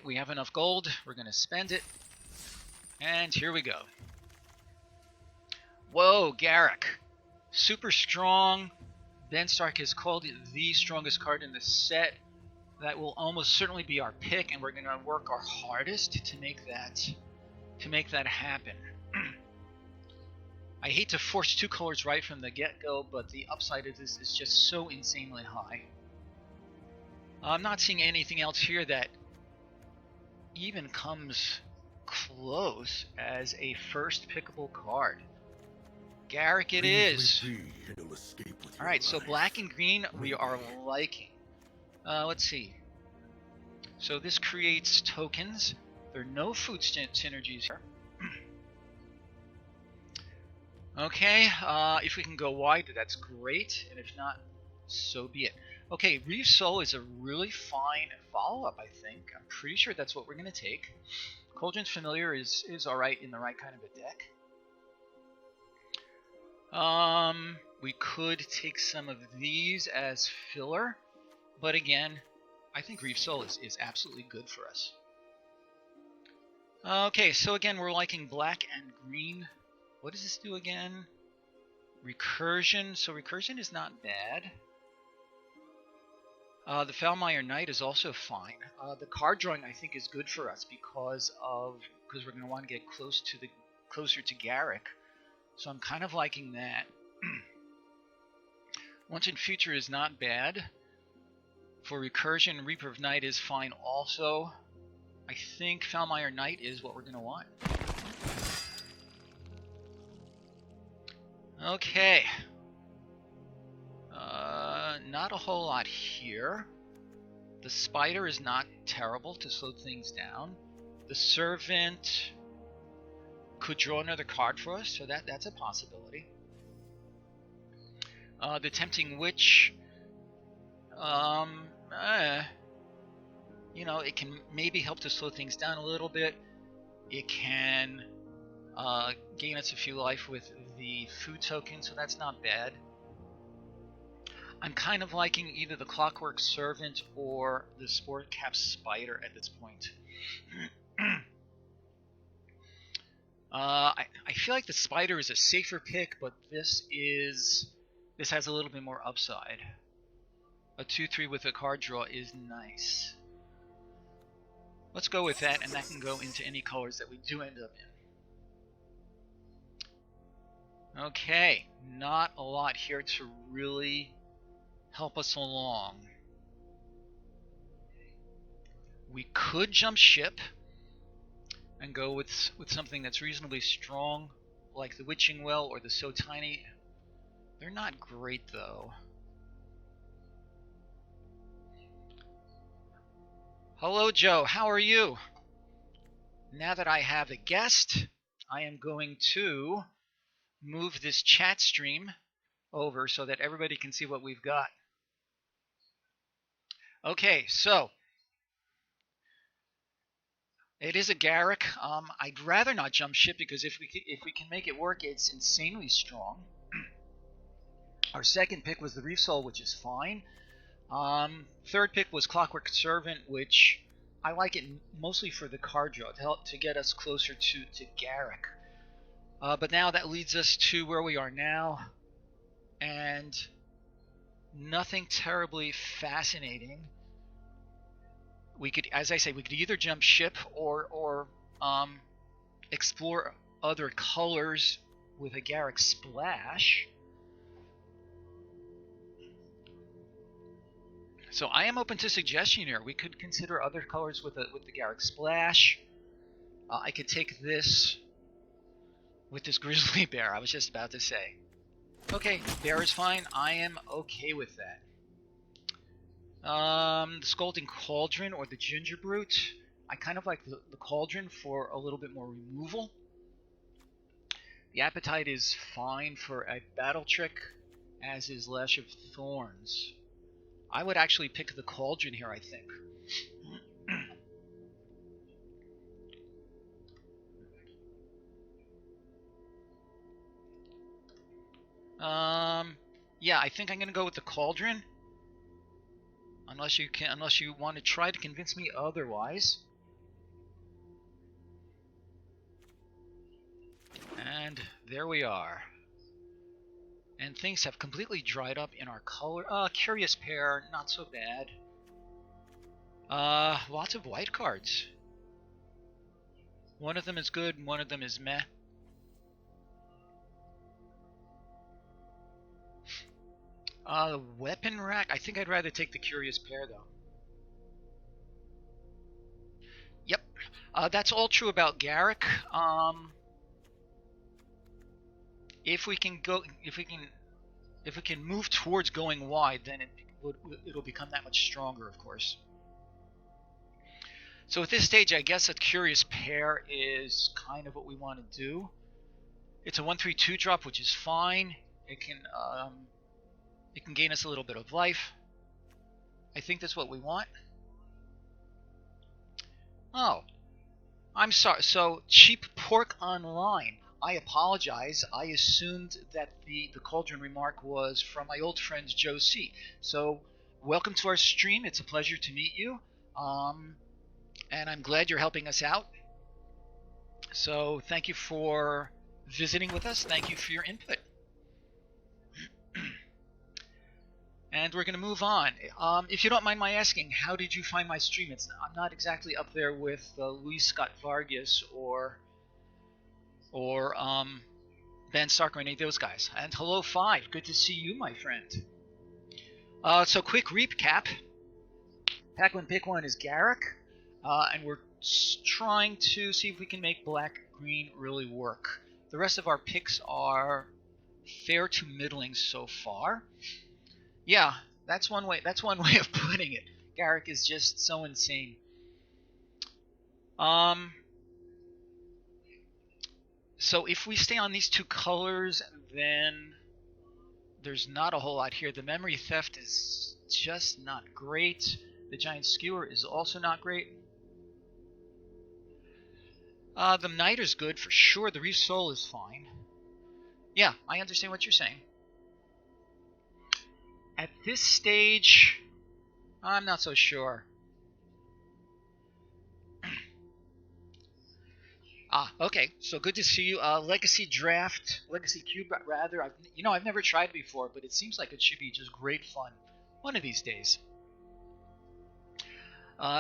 Alright, we have enough gold. We're going to spend it. And here we go. Whoa, Garrick. Super strong. Ben Stark has called it the strongest card in the set. That will almost certainly be our pick, and we're going to work our hardest to make that happen. I hate to force two colors right from the get-go, but the upside of this is just so insanely high. I'm not seeing anything else here that even comes close as a first pickable card. Garrick it is. Alright, so black and green we are liking. Let's see. So this creates tokens. There are no food synergies here. Okay, if we can go wide, that's great. And if not, so be it. Okay, Reef Soul is a really fine follow-up, I think. I'm pretty sure that's what we're going to take. Cauldron's Familiar is alright in the right kind of a deck. We could take some of these as filler, but again, I think Reef Soul is absolutely good for us. Okay, so again, we're liking black and green. What does this do again? Recursion. So recursion is not bad. The Foulmire Knight is also fine. The card drawing I think is good for us because we're going to want to get closer to Garrick. So I'm kind of liking that. Once in Future is not bad. For recursion, Reaper of Night is fine also. I think Foulmire Knight is what we're going to want. Okay. Not a whole lot here. The Spider is not terrible to slow things down. The Servant could draw another card for us, so that's a possibility. The Tempting Witch, you know, it can maybe help to slow things down a little bit. It can gain us a few life with the food token, so that's not bad. I'm kind of liking either the Clockwork Servant or the Sport Cap Spider at this point. I feel like the Spider is a safer pick, but this has a little bit more upside. A 2/3 with a card draw is nice. Let's go with that, and that can go into any colors that we do end up in. Okay, not a lot here to really help us along. We could jump ship and go with something that's reasonably strong, like the Witching Well or the So Tiny. They're not great though. Hello Joe, how are you? Now that I have a guest, I am going to move this chat stream over so that everybody can see what we've got. Okay, so it is a Garrick. I'd rather not jump ship because if we can make it work, it's insanely strong. Our second pick was the Reef Soul, which is fine. Third pick was Clockwork Servant, which I like it mostly for the card draw to help to get us closer to Garrick. But now that leads us to where we are now, and nothing terribly fascinating. We could, as I say, we could either jump ship or explore other colors with a Garrick Splash. So I am open to suggestion here. We could consider other colors with the Garrick Splash. I could take this with this Grizzly Bear. I was just about to say. Okay, bear is fine. I am okay with that. The Scalding Cauldron or the Ginger Brute. I kind of like the Cauldron for a little bit more removal. The Appetite is fine for a battle trick, as is Lash of Thorns. I would actually pick the Cauldron here, I think. Yeah, I think I'm gonna go with the Cauldron. Unless you want to try to convince me otherwise. And there we are. And things have completely dried up in our color. Curious pair, not so bad. Lots of white cards. One of them is good, and one of them is meh. Weapon rack. I think I'd rather take the curious pair, though. Yep. That's all true about Garrick. If we can move towards going wide, then it'll become that much stronger, of course. So at this stage, I guess a curious pair is kind of what we want to do. It's a 1/3/2 drop, which is fine. It can gain us a little bit of life. I think that's what we want. Oh, I'm sorry. So cheap pork online. I apologize. I assumed that the cauldron remark was from my old friend Joe C. So welcome to our stream. It's a pleasure to meet you. And I'm glad you're helping us out. So thank you for visiting with us. Thank you for your input. And we're going to move on. If you don't mind my asking, how did you find my stream? I'm not exactly up there with Luis Scott Vargas or Ben Stark or any of those guys. And hello, Five. Good to see you, my friend. So quick recap. Pack 1, pick 1 is Garrick. And we're trying to see if we can make black-green really work. The rest of our picks are fair to middling so far. Yeah, that's one way of putting it. Garrick is just so insane. So if we stay on these two colors, then there's not a whole lot here. The memory theft is just not great. The giant skewer is also not great. The Niter's good for sure. The Reef Soul is fine. Yeah, I understand what you're saying. At this stage, I'm not so sure. Okay. So good to see you. Legacy Cube, rather. I've never tried it before, but it seems like it should be just great fun one of these days.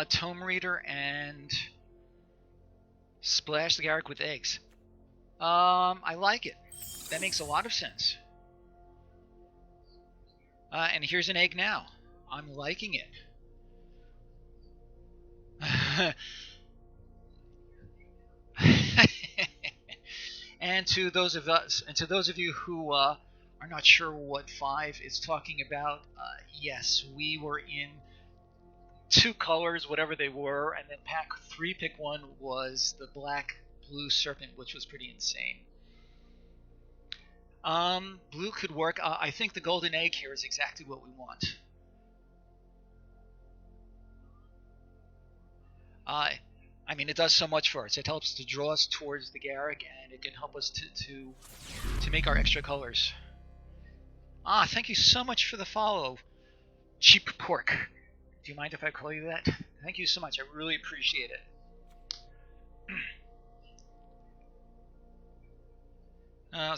Tome Reader and Splash the Garrick with eggs. I like it. That makes a lot of sense. And here's an egg now. I'm liking it. And to those of you who are not sure what 5 is talking about, yes, we were in 2 colors, whatever they were, and then pack 3, pick 1 was the black-blue serpent, which was pretty insane. Blue could work. I think the golden egg here is exactly what we want. I mean, it does so much for us. It helps to draw us towards the Garrick, and it can help us to make our extra colors. Thank you so much for the follow, Cheap Pork. Do you mind if I call you that? Thank you so much. I really appreciate it.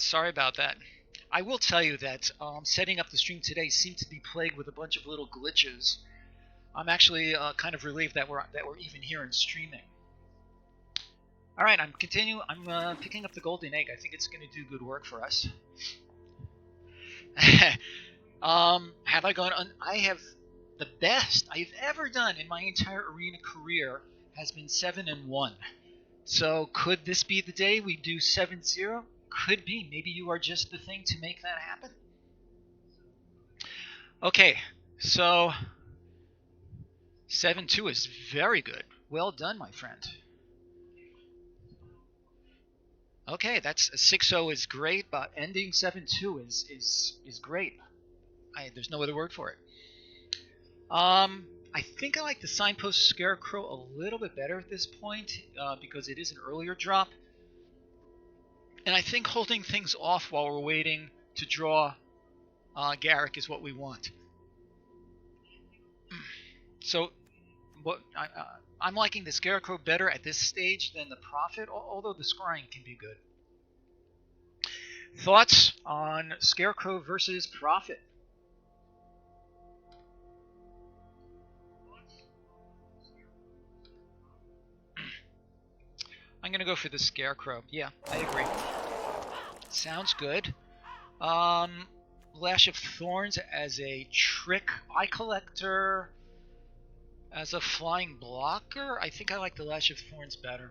Sorry about that. I will tell you that setting up the stream today seemed to be plagued with a bunch of little glitches. I'm actually kind of relieved that we're even here and streaming. All right, I'm picking up the golden egg. I think it's going to do good work for us. Have I gone? I have the best I've ever done in my entire arena career has been 7-1. So could this be the day we do 7-0? Could be. Maybe you are just the thing to make that happen. Okay, so 7-2 is very good. Well done, my friend. Okay, that's 6-0 is great, but ending 7-2 is great. There's no other word for it. I think I like the Signpost Scarecrow a little bit better at this point because it is an earlier drop. And I think holding things off while we're waiting to draw Garrick is what we want. So I'm liking the Scarecrow better at this stage than the Prophet, although the scrying can be good. Thoughts on Scarecrow versus Prophet? I'm going to go for the Scarecrow. Yeah, I agree. Sounds good. Lash of Thorns as a trick eye collector. As a flying blocker, I think I like the Lash of Thorns better.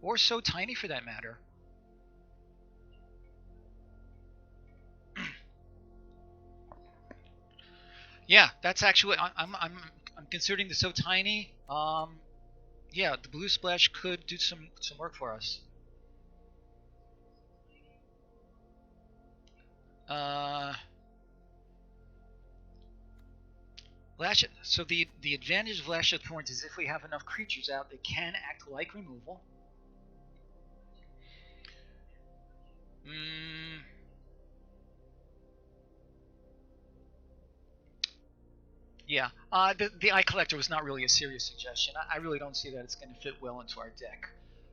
Or So Tiny for that matter. Yeah, that's actually I'm considering the So Tiny. Yeah, the blue splash could do some work for us. So the advantage of Lash of Thorns is if we have enough creatures out, they can act like removal. Yeah, the Eye Collector was not really a serious suggestion. I really don't see that it's going to fit well into our deck.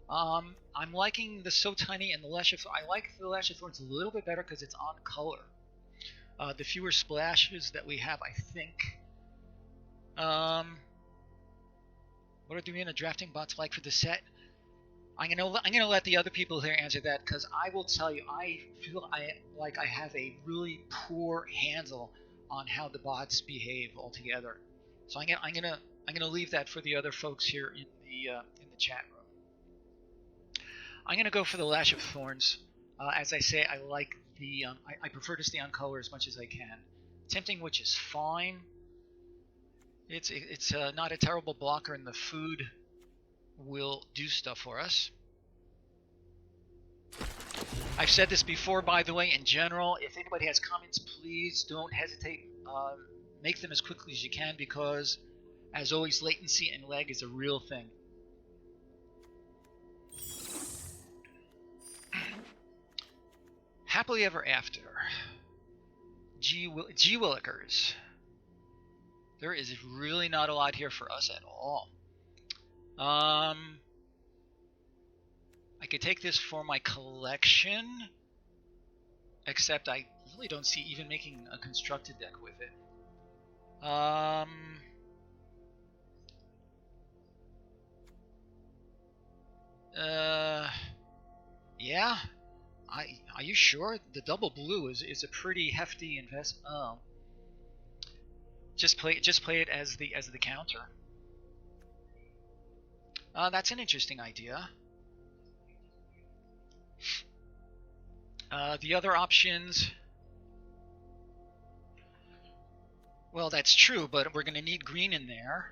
I'm liking the So Tiny and the Lash of Thorns. I like the Lash of Thorns a little bit better because it's on color. The fewer splashes that we have, I think. What are the Arena drafting bots like for the set? I'm gonna let the other people here answer that because I will tell you I feel like I have a really poor handle on how the bots behave altogether. So I'm gonna leave that for the other folks here in the chat room. I'm gonna go for the Lash of Thorns. As I say, I like the I prefer to stay on color as much as I can. Tempting Witch is fine. It's not a terrible blocker, and the food will do stuff for us. I've said this before, by the way, in general, if anybody has comments, please don't hesitate. Make them as quickly as you can because, as always, latency and lag is a real thing. Happily Ever After. G Willikers. There is really not a lot here for us at all. I could take this for my collection, except I really don't see even making a constructed deck with it. Yeah. Are you sure? The double blue is a pretty hefty invest. Oh. Just play it as the counter. That's an interesting idea. The other options. Well, that's true, but we're going to need green in there.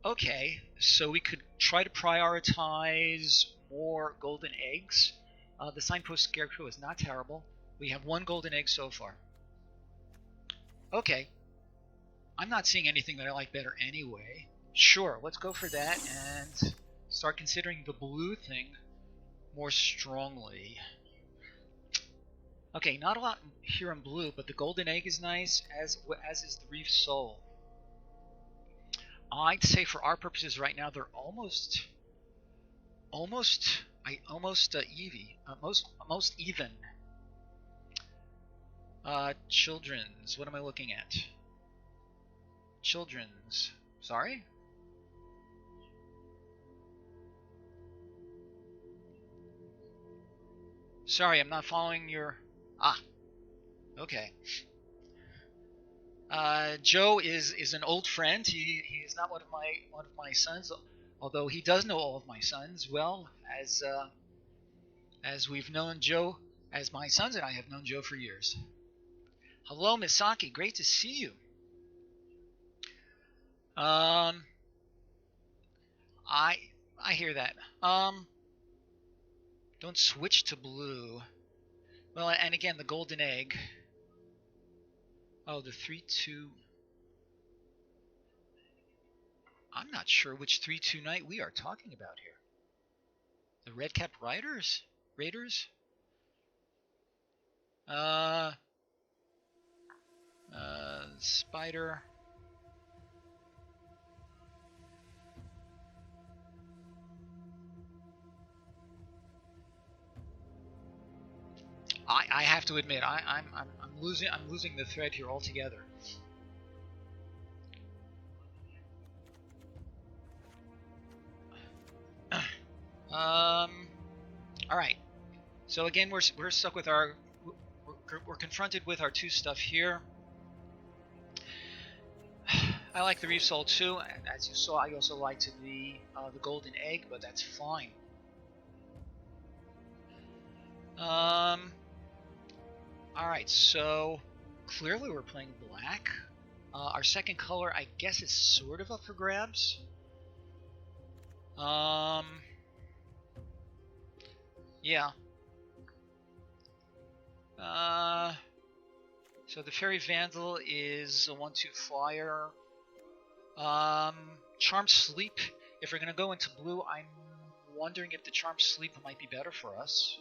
Okay, so we could try to prioritize more golden eggs. The Signpost Scarecrow is not terrible. We have one golden egg so far. Okay. I'm not seeing anything that I like better anyway. Sure, let's go for that and start considering the blue thing more strongly. Okay, not a lot here in blue, but the golden egg is nice, as is the Reef Soul. I'd say for our purposes right now, they're almost even. Children's. What am I looking at? Children's. Sorry? Sorry, I'm not following your... Ah. Okay. Joe is an old friend. He is not one of my sons, although he does know all of my sons well, as we've known Joe, as my sons and I have known Joe for years. Hello, Misaki. Great to see you. I hear that. Don't switch to blue. Well, and again, the golden egg. Oh, the 3/2. I'm not sure which 3/2 knight we are talking about here. The Redcap Raiders? Spider. I have to admit, I'm losing the thread here altogether. All right. So again, we're stuck with our we're confronted with our 2 stuff here. I like the reef sole too, and as you saw, I also liked the golden egg, but that's fine. All right, so clearly we're playing black. Our second color, I guess, is sort of up for grabs. Yeah. So the Fairy Vandal is a 1/2 flyer. Charm Sleep. If we're gonna go into blue, I'm wondering if the Charm Sleep might be better for us.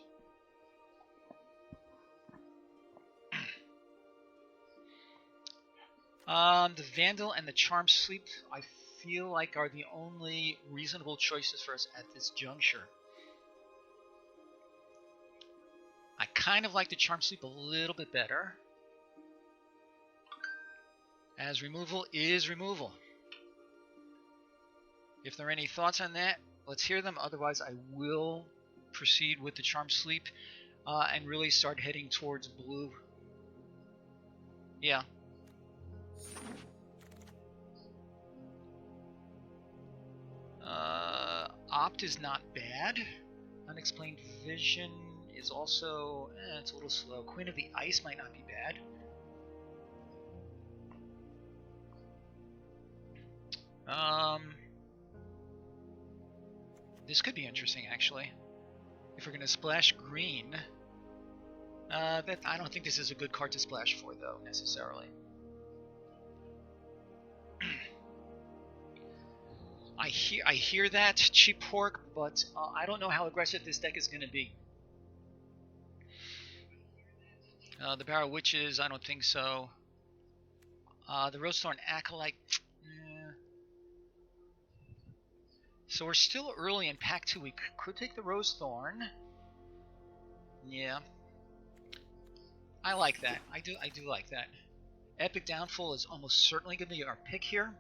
The Vandal and the Charm Sleep, I feel like, are the only reasonable choices for us at this juncture. I kind of like the Charm Sleep a little bit better, as removal is removal. If there are any thoughts on that, let's hear them. Otherwise, I will proceed with the Charm Sleep and really start heading towards blue. Yeah. Opt is not bad. Unexplained Vision is also, it's a little slow. Queen of the Ice might not be bad. This could be interesting, actually. If we're going to splash green, that I don't think this is a good card to splash for, though, necessarily. I hear that, cheap pork, but I don't know how aggressive this deck is going to be. The Barrow Witches, I don't think so. The Rosethorn Acolyte, So we're still early in pack 2. We could take the Rosethorn. Yeah. I like that. I do like that. Epic Downfall is almost certainly going to be our pick here.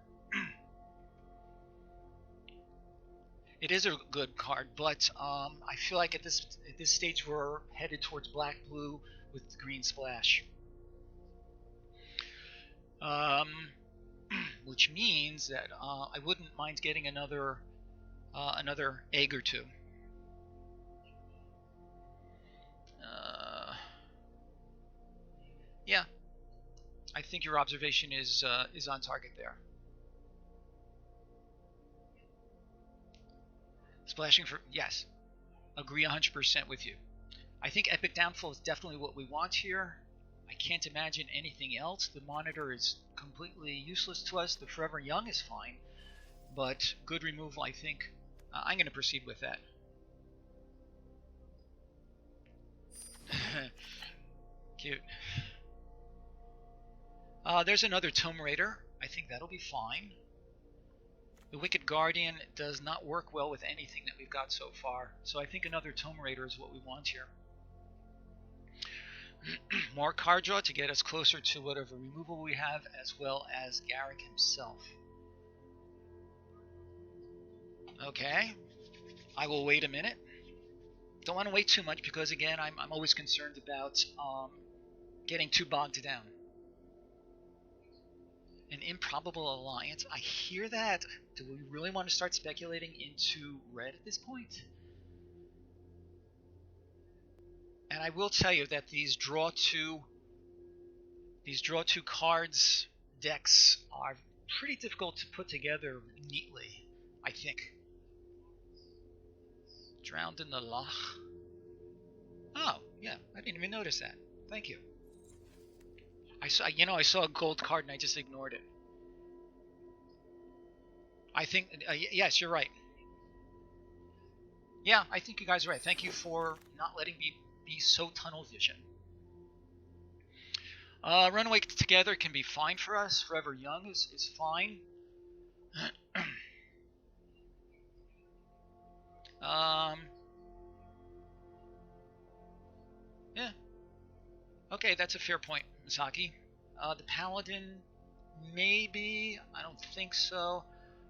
It is a good card, but I feel like at this stage we're headed towards black-blue with the green splash. Which means that I wouldn't mind getting another egg or 2. Yeah, I think your observation is on target there. Splashing for, yes, agree 100% with you. I think Epic Downfall is definitely what we want here. I can't imagine anything else. The Monitor is completely useless to us. The Forever Young is fine, but good removal, I think. I'm going to proceed with that. Cute. There's another Tome Raider. I think that'll be fine. The Wicked Guardian does not work well with anything that we've got so far, so I think another Tome Raider is what we want here. More card draw to get us closer to whatever removal we have, as well as Garrick himself. Okay, I will wait a minute. Don't want to wait too much because, again, I'm always concerned about getting too bogged down. An Improbable Alliance. I hear that. Do we really want to start speculating into red at this point? And I will tell you that these draw two cards decks are pretty difficult to put together neatly, I think. Drowned in the Loch. Oh, yeah, I didn't even notice that. Thank you. I saw a gold card and I just ignored it. I think, yes, you're right. Yeah, I think you guys are right. Thank you for not letting me be so tunnel vision. Runaway Together can be fine for us. Forever Young is fine. Yeah. Okay, that's a fair point, Misaki. The Paladin, maybe. I don't think so.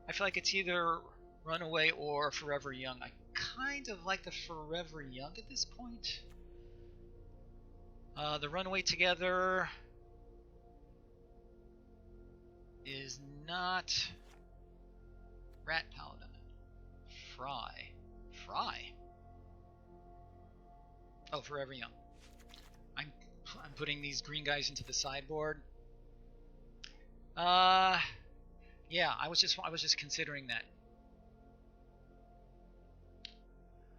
I feel like it's either Runaway or Forever Young. I kind of like the Forever Young at this point. The Runaway together is not Rat Paladin. Fry. Oh, Forever Young. I'm putting these green guys into the sideboard. Yeah, I was just considering that.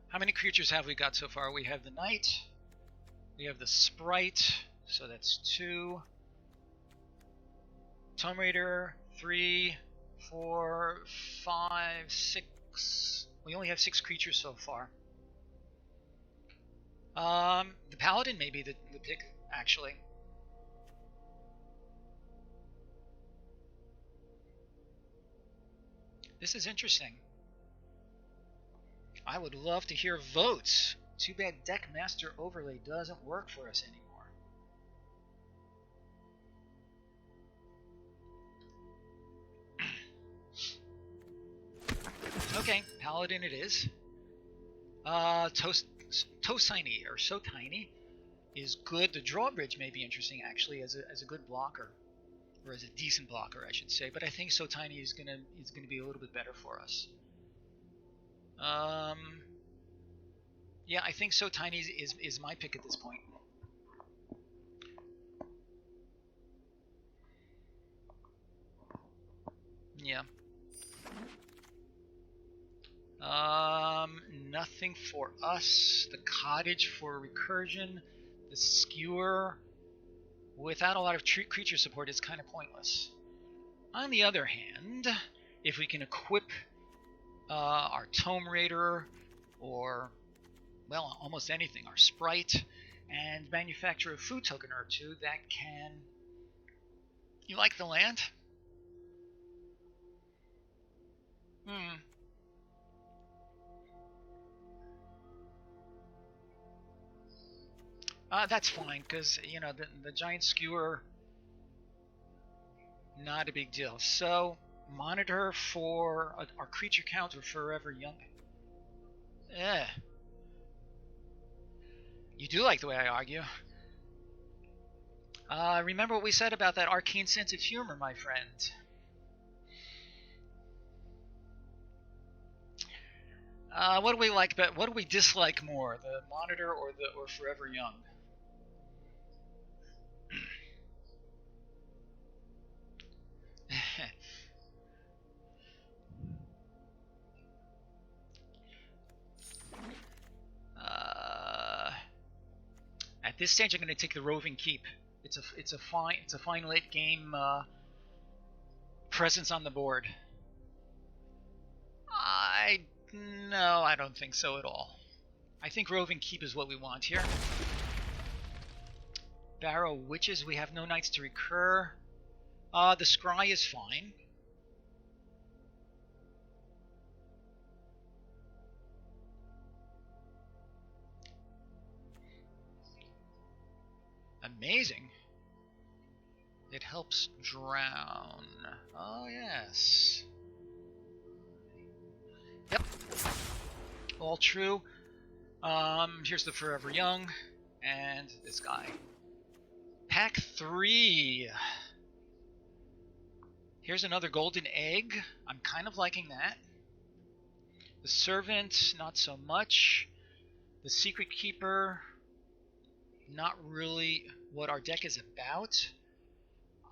How many creatures have we got so far? We have the Knight. We have the Sprite, so that's 2. Tomb Raider, 3, 4, 5, 6. We only have 6 creatures so far. The Paladin may be the pick, actually. This is interesting. I would love to hear votes. Too bad Deck Master Overlay doesn't work for us anymore. Okay, Paladin it is. Tiny or So Tiny is good. The Drawbridge may be interesting actually as a good blocker, or as a decent blocker, I should say. But I think So Tiny is gonna be a little bit better for us. Yeah, I think So Tiny is my pick at this point. Yeah. Nothing for us. The Cottage for recursion. The Skewer, without a lot of creature support, is kind of pointless. On the other hand, if we can equip our Tome Raider, or, well, almost anything, our Sprite, and manufacture a food token or 2, that can... You like the land? That's fine, because, you know, the Giant Skewer, not a big deal. So, monitor for our creature count or Forever Young. You do like the way I argue. Remember what we said about that arcane sense of humor, my friend. What do we like, but what do we dislike more, the Monitor or Forever Young? At this stage, I'm going to take the Roving Keep. It's a fine late game presence on the board. No, I don't think so at all. I think Roving Keep is what we want here. Barrow Witches, we have no Knights to recur. The Scry is fine. Amazing. It helps drown. Oh, yes. Yep. All true. Here's the Forever Young. And this guy. Pack 3. Here's another Golden Egg. I'm kind of liking that. The Servant, not so much. The Secret Keeper, not really what our deck is about.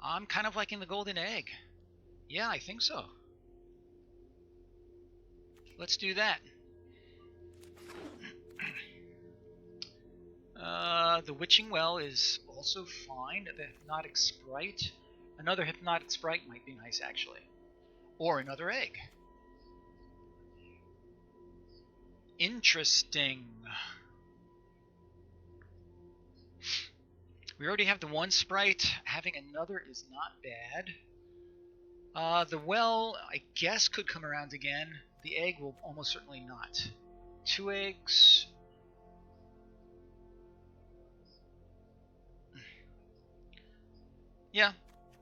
I'm kind of liking the Golden Egg. Yeah, I think so. Let's do that. The Witching Well is also fine. The Hypnotic Sprite. Another Hypnotic Sprite might be nice, actually. Or another egg. Interesting. We already have the one Sprite. Having another is not bad. The Well, I guess, could come around again. The egg will almost certainly not. 2 eggs. Yeah,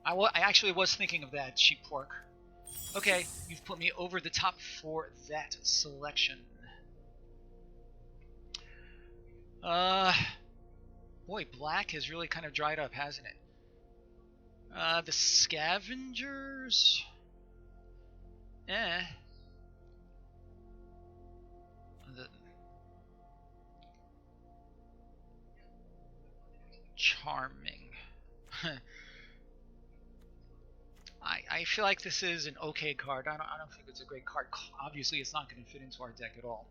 I actually was thinking of that, sheep pork. Okay, you've put me over the top for that selection. Boy, black has really kind of dried up, hasn't it? The scavengers? The charming. I feel like this is an okay card. I don't think it's a great card. Obviously, it's not going to fit into our deck at all.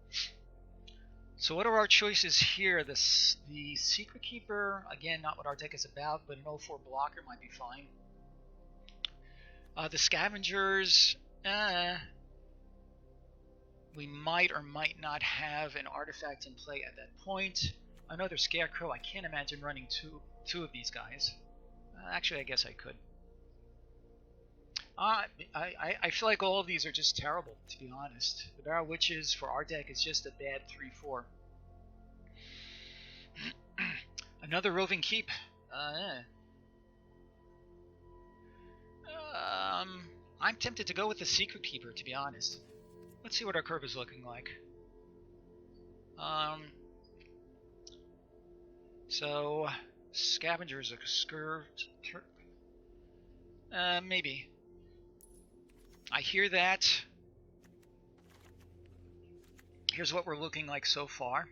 So what are our choices here? The Secret Keeper, again, not what our deck is about, but an 0-4 blocker might be fine. The Scavengers, we might or might not have an artifact in play at that point. Another Scarecrow, I can't imagine running two of these guys. Actually, I guess I could. I feel like all of these are just terrible, to be honest. The Barrow Witches for our deck is just a bad 3-4. Another Roving Keep. I'm tempted to go with the Secret Keeper, to be honest. Let's see what our curve is looking like. So Scavengers, maybe. I hear that. Here's what we're looking like so far.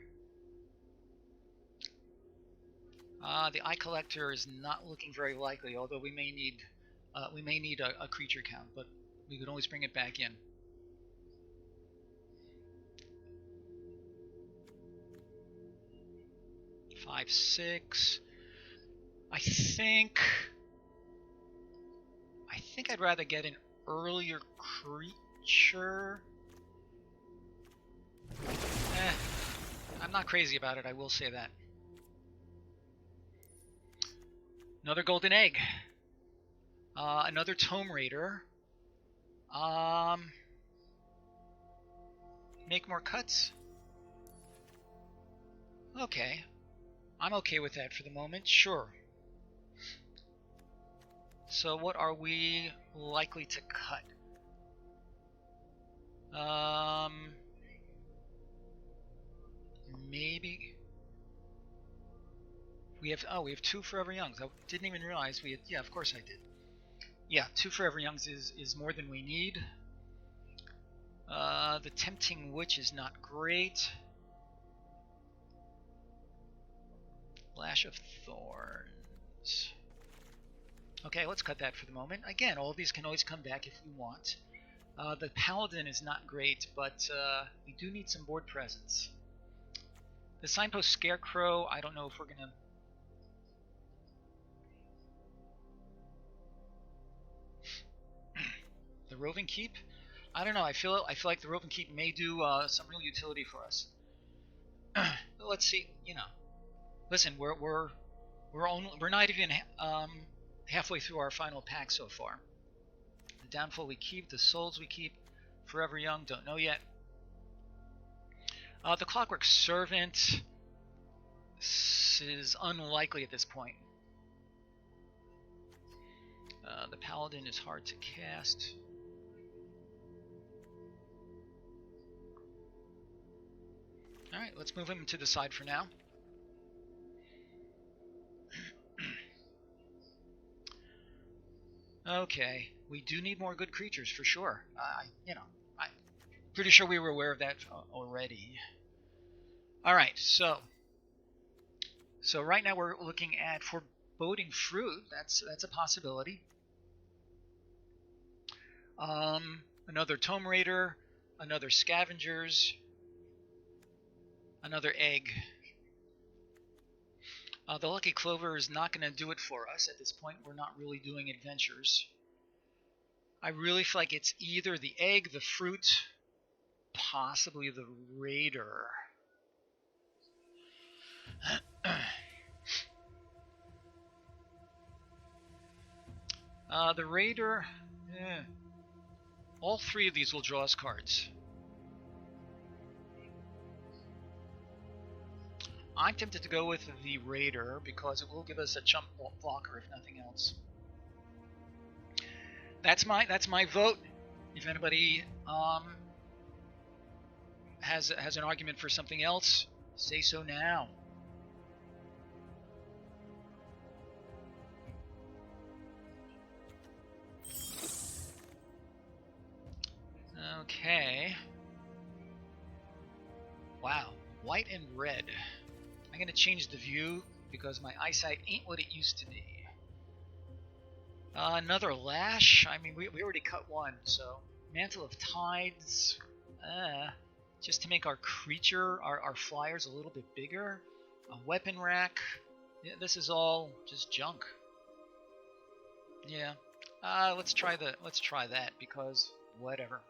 The Eye Collector is not looking very likely, although we may need a creature count, but we could always bring it back in. Five, 6. I think I'd rather get an earlier creature. I'm not crazy about it, I will say that. Another Golden Egg. Another Tome Raider. Make more cuts? Okay. I'm okay with that for the moment, sure. So what are we likely to cut? Maybe we have 2 Forever Youngs. I didn't even realize we had. Yeah, of course I did. Yeah, 2 Forever Youngs is more than we need. The Tempting Witch is not great. Lash of Thorns. Okay, let's cut that for the moment. Again, all of these can always come back if we want. The Paladin is not great, but we do need some board presence. The Signpost Scarecrow, I don't know if we're going to... The Roving Keep? I don't know, I feel like the Roving Keep may do some real utility for us. Let's see, you know. Listen, we're not even halfway through our final pack so far. The Downfall we keep, the Souls we keep, Forever Young, don't know yet. The Clockwork Servant is unlikely at this point. The Paladin is hard to cast. Alright, let's move him to the side for now. Okay, we do need more good creatures for sure. I'm pretty sure we were aware of that already. All right, so right now we're looking at Foreboding Fruit. That's a possibility. Another Tome Raider, another Scavengers, another Egg. The Lucky Clover is not going to do it for us at this point. We're not really doing adventures. I really feel like it's either the Egg, the Fruit, possibly the Raider. The Raider, all 3 of these will draw us cards. I'm tempted to go with the Raider because it will give us a jump blocker if nothing else. that's my vote. If anybody has an argument for something else, say so now. Okay. Wow, white and red. I'm gonna change the view because my eyesight ain't what it used to be. Another lash. I mean, we already cut one, so mantle of tides. Just to make our creature, our flyers a little bit bigger. A weapon rack. Yeah, this is all just junk. Yeah. Let's try that because whatever.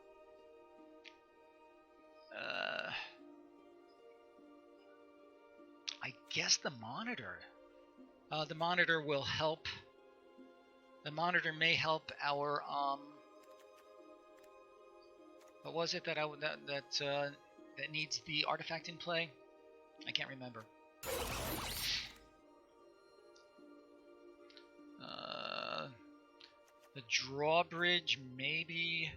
I guess the monitor. The monitor will help. The monitor may help our what was it that needs the artifact in play? I can't remember. The drawbridge, maybe.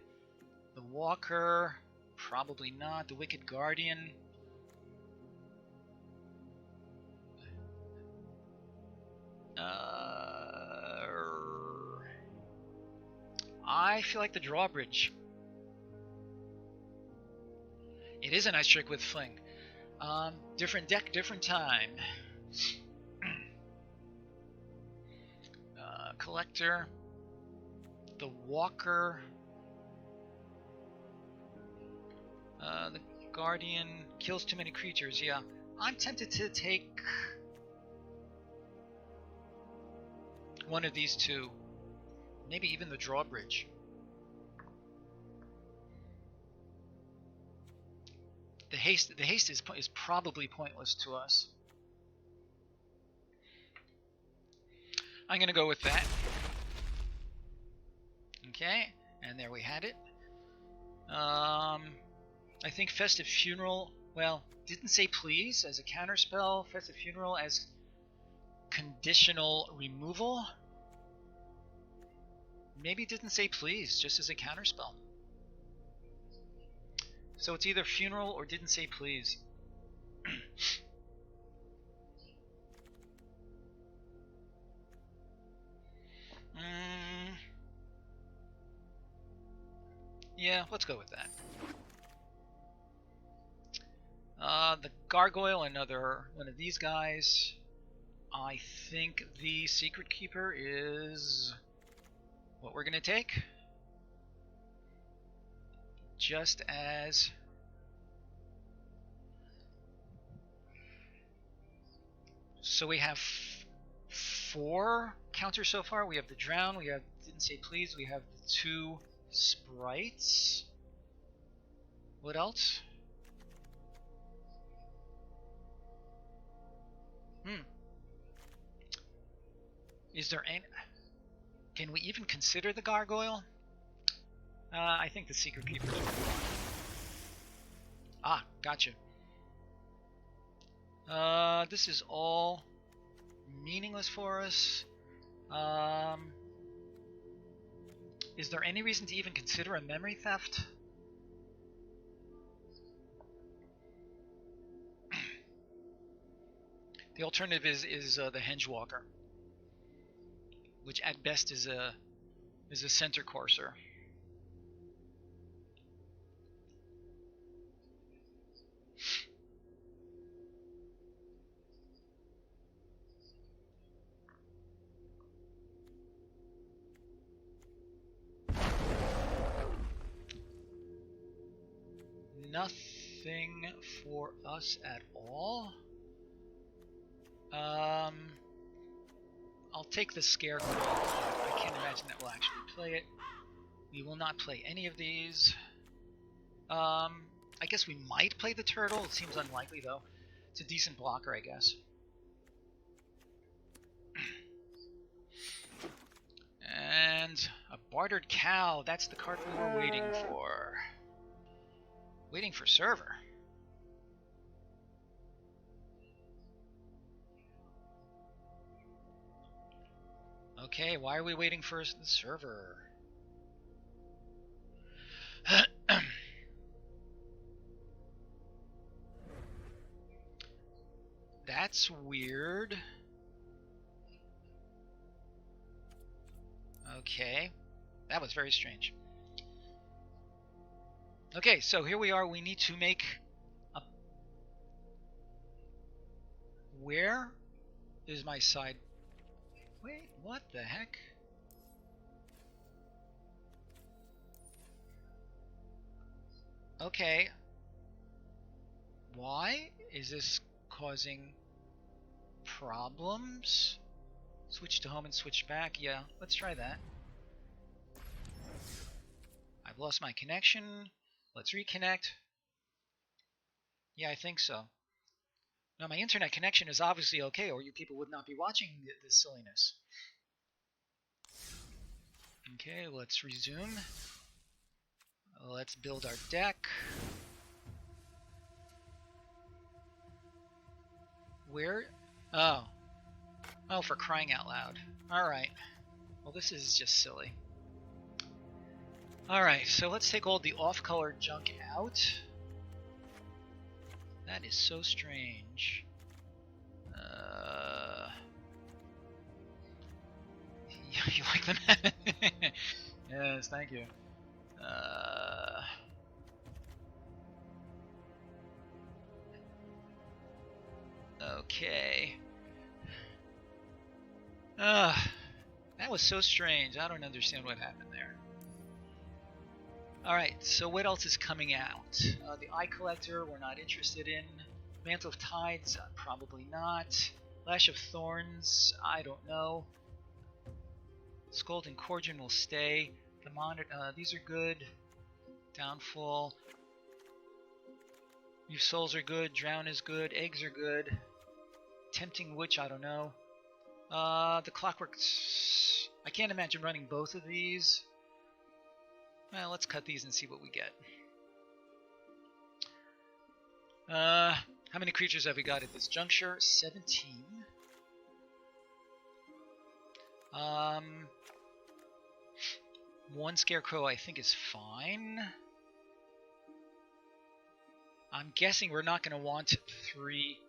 The walker, probably not. The wicked guardian. I feel like the drawbridge. It is a nice trick with fling. Different deck, different time. Collector. The walker. The guardian kills too many creatures. Yeah, I'm tempted to take one of these two. Maybe even the drawbridge. The haste is probably pointless to us. I'm gonna go with that. Okay, and there we had it. I think Festive Funeral, well, didn't say please as a counterspell. Festive Funeral as conditional removal. Maybe didn't say please, just as a counterspell. So it's either Funeral or didn't say please. Yeah, let's go with that. The Gargoyle, another one of these guys. I think the Secret Keeper is what we're going to take. Just as so we have 4 counters so far. We have the Drown, we have didn't say please, we have the 2 sprites. What else? Is there any... Can we even consider the Gargoyle? I think the Secret Keeper. Ah, gotcha. This is all meaningless for us. Is there any reason to even consider a memory theft? The alternative is the Hengewalker, which at best is a center courser. Nothing for us at all. I'll take the Scarecrow. I can't imagine that we'll actually play it. We will not play any of these. I guess we might play the Turtle. It seems unlikely, though. It's a decent blocker, I guess. And a Bartered Cow. That's the card we were waiting for. Waiting for server. Okay, why are we waiting for the server? That's weird. Okay. That was very strange. Okay, so here we are. We need to make a... Where is my side? Wait, what the heck? Okay. Why is this causing problems? Switch to home and switch back. Yeah, let's try that. I've lost my connection. Let's reconnect. Yeah, I think so. Now, my internet connection is obviously okay, or you people would not be watching this silliness. Okay, let's resume. Let's build our deck. Where? Oh. Oh, for crying out loud. Alright. Well, this is just silly. Alright, so let's take all the off-color junk out. That is so strange. You like the map? Yes, thank you. Okay. That was so strange. I don't understand what happened there. Alright, so what else is coming out? The Eye Collector, we're not interested in. Mantle of Tides, probably not. Lash of Thorns, I don't know. Scald and Cordian will stay. The monitor, these are good. Downfall. Your Souls are good. Drown is good. Eggs are good. Tempting Witch, I don't know. The Clockwork, I can't imagine running both of these. Well, let's cut these and see what we get. How many creatures have we got at this juncture? 17. One Scarecrow I think is fine. I'm guessing we're not going to want 3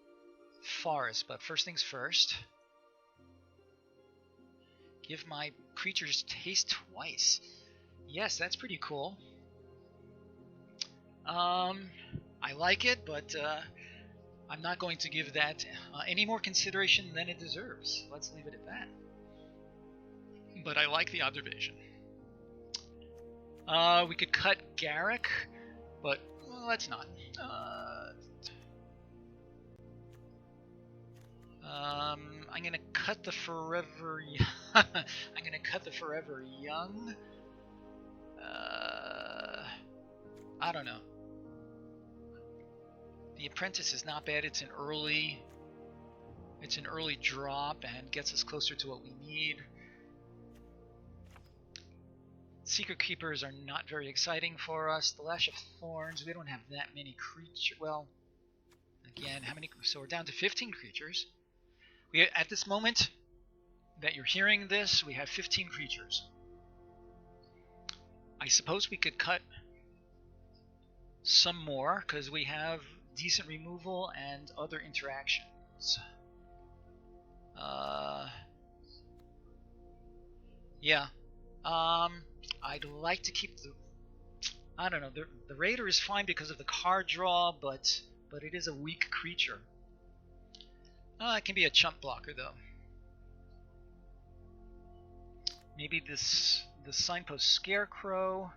forests, but first things first. Give my creatures taste twice. Yes, that's pretty cool. I like it, but I'm not going to give that any more consideration than it deserves. Let's leave it at that. But I like the observation. We could cut Garrick, but well, let's not. I'm gonna cut the Forever. I'm gonna cut the Forever Young. I don't know. The Apprentice is not bad. It's an early drop and gets us closer to what we need. Secret Keepers are not very exciting for us. The Lash of Thorns, we don't have that many creatures. Well, again, how many? So we're down to 15 creatures. We, at this moment that you're hearing this, we have 15 creatures. I suppose we could cut some more because we have decent removal and other interactions. Yeah. I'd like to keep the... I don't know. The Raider is fine because of the card draw, but it is a weak creature. It can be a chump blocker, though. Maybe the Signpost Scarecrow.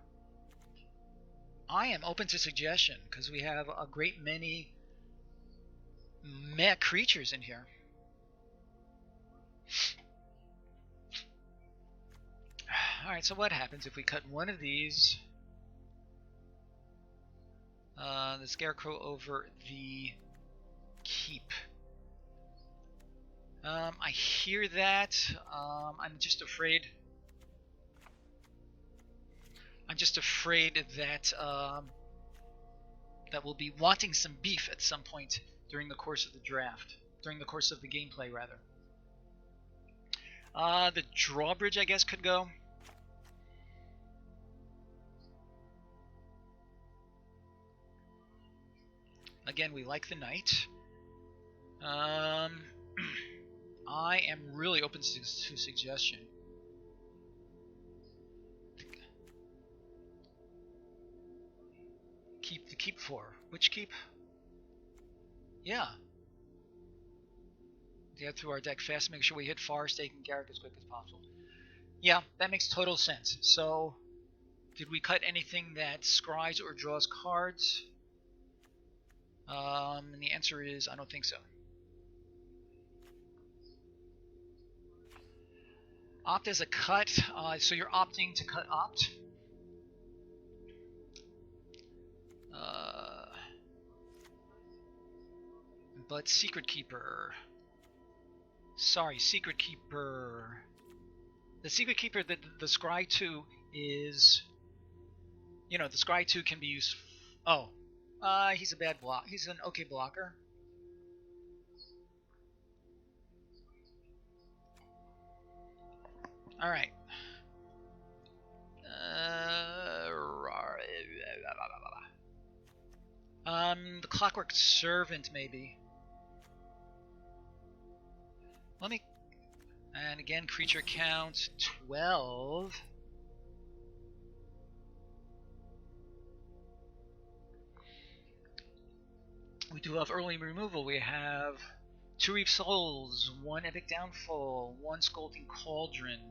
I am open to suggestion because we have a great many mech creatures in here. Alright, so what happens if we cut one of these? The Scarecrow over the Keep. I hear that. I'm just afraid that that we'll be wanting some beef at some point during the course of the draft, during the course of the gameplay, rather. The Drawbridge, I guess, could go. Again, we like the Knight. I am really open to suggestion. Keep the keep 4. Which keep? Yeah. Get through our deck fast, make sure we hit Far Stake and Garrick as quick as possible. Yeah, that makes total sense. So, did we cut anything that scries or draws cards? And the answer is I don't think so. Opt as a cut, so you're opting to cut opt. But Secret Keeper. Sorry, Secret Keeper. The Secret Keeper, the Scry 2 is, you know, the Scry 2 can be used. Oh, he's a bad block. He's an okay blocker. All right. The Clockwork Servant, maybe. Let me. And again, creature count 12. We do have early removal. We have 2 Reef Souls, 1 Epic Downfall, 1 Scalding Cauldron.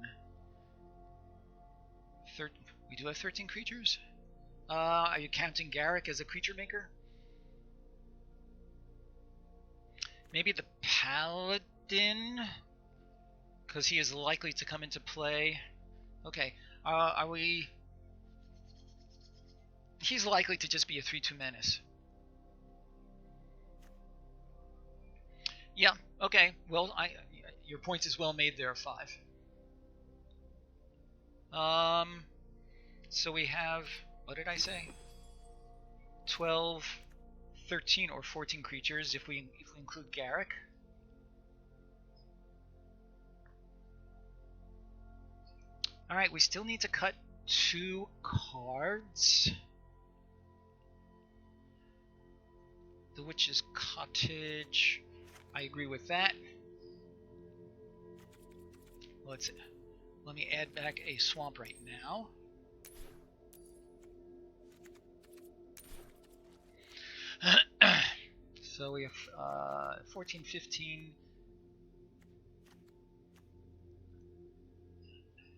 We do have 13 creatures? Are you counting Garrick as a creature maker? Maybe the Paladin? Because he is likely to come into play. Okay, are we... He's likely to just be a 3/2 menace. Yeah, okay. Well, your point is well made there, 5. So we have, what did I say? 12, 13, or 14 creatures if we include Garrick. Alright, we still need to cut 2 cards. The Witch's Cottage. I agree with that. Let me add back a swamp right now. So we have 14, 15,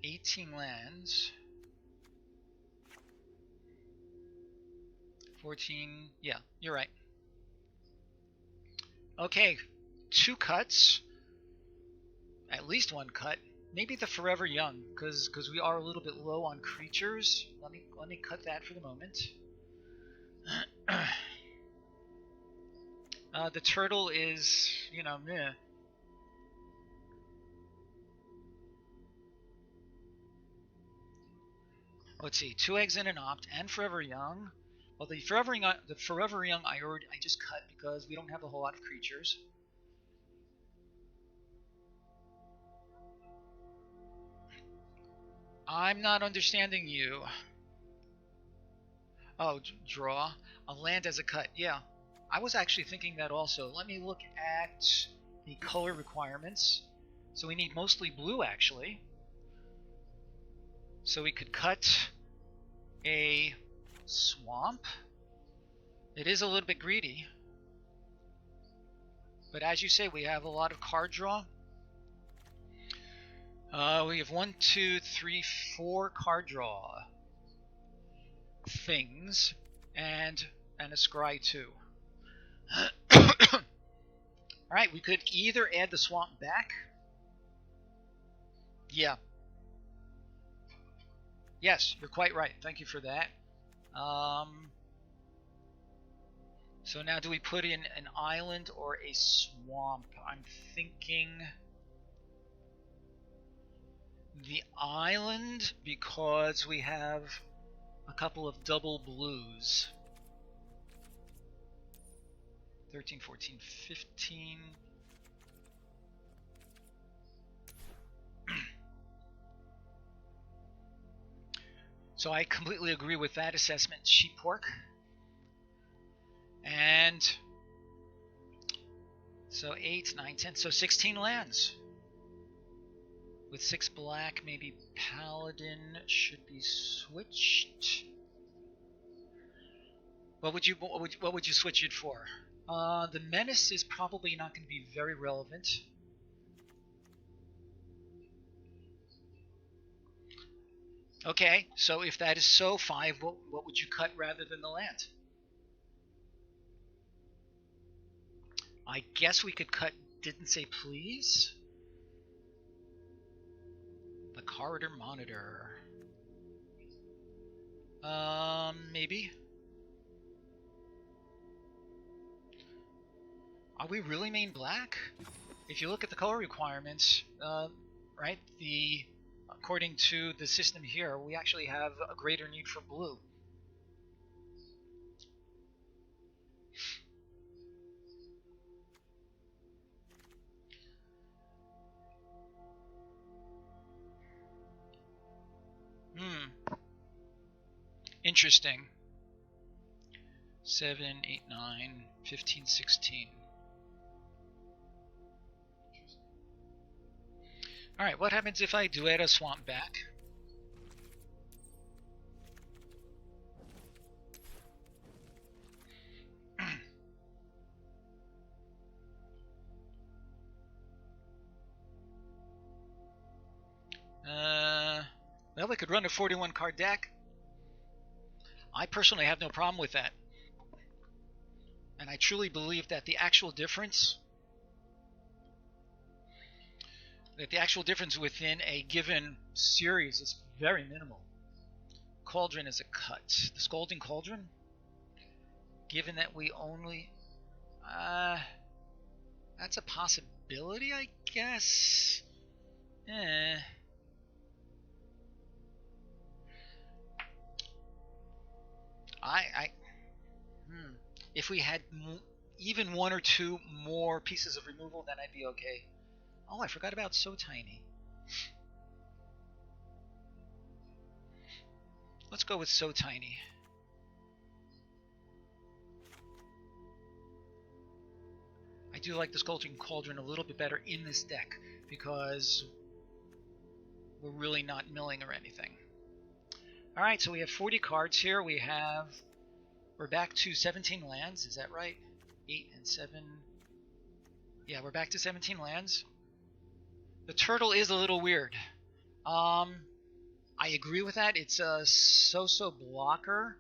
18 lands. 14, yeah, you're right. Okay, 2 cuts. At least 1 cut. Maybe the Forever Young, because we are a little bit low on creatures. Let me cut that for the moment. The turtle is, you know, meh. Let's see, 2 eggs and an opt, and Forever Young. Well, the Forever Young I just cut because we don't have a whole lot of creatures. I'm not understanding you. Oh, draw a land as a cut. Yeah, I was actually thinking that also. Let me look at the color requirements. So we need mostly blue, actually. So we could cut a swamp. It is a little bit greedy. But as you say, we have a lot of card draw. We have 1, 2, 3, 4 card draw things, and a scry 2. Alright, we could either add the swamp back. Yeah. Yes, you're quite right. Thank you for that. So now do we put in an island or a swamp? I'm thinking the island because we have a couple of double blues. 13, 14, 15. So I completely agree with that assessment, sheep pork. And So 8, 9, 10. So 16 lands. With 6 black, maybe Paladin should be switched. What would you switch it for? The Menace is probably not going to be very relevant. Okay, so if that is so, 5, what would you cut rather than the land? I guess we could cut Didn't Say Please. The Corridor Monitor. Maybe. Are we really main black? If you look at the color requirements, right, according to the system here, we actually have a greater need for blue. Interesting. 7, 8, 9, 15, 16. Alright, what happens if I duet a swamp back? Well, we could run a 41 card deck. I personally have no problem with that. And I truly believe that the actual difference within a given series is very minimal. Cauldron is a cut. The Scalding Cauldron, given that we only that's a possibility, I guess. If we had even 1 or 2 more pieces of removal, then I'd be okay. Oh, I forgot about So Tiny. Let's go with So Tiny. I do like the Scalding Cauldron a little bit better in this deck because we're really not milling or anything. Alright, so we have 40 cards here. We're back to 17 lands, is that right? 8 and 7. Yeah, we're back to 17 lands. The turtle is a little weird. I agree with that. It's a so-so blocker.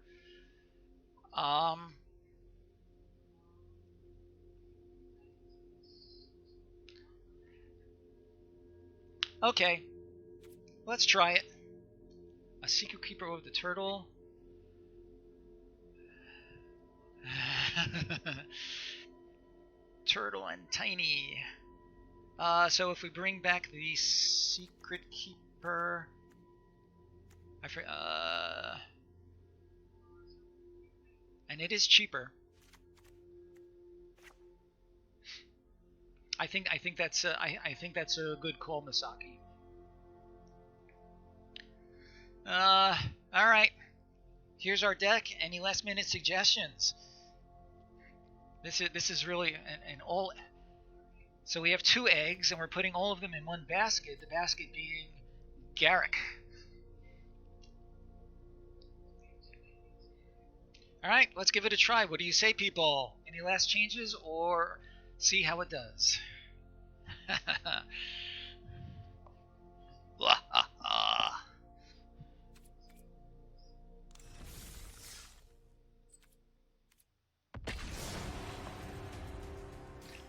Okay. Let's try it. A Secret Keeper with the turtle. Turtle and Tiny. So if we bring back the Secret Keeper, and it is cheaper. I think that's a good call, Misaki. All right. Here's our deck. Any last minute suggestions? This is really an all. So we have 2 eggs, and we're putting all of them in one basket. The basket being Garrick. All right, let's give it a try. What do you say, people? Any last changes, or see how it does?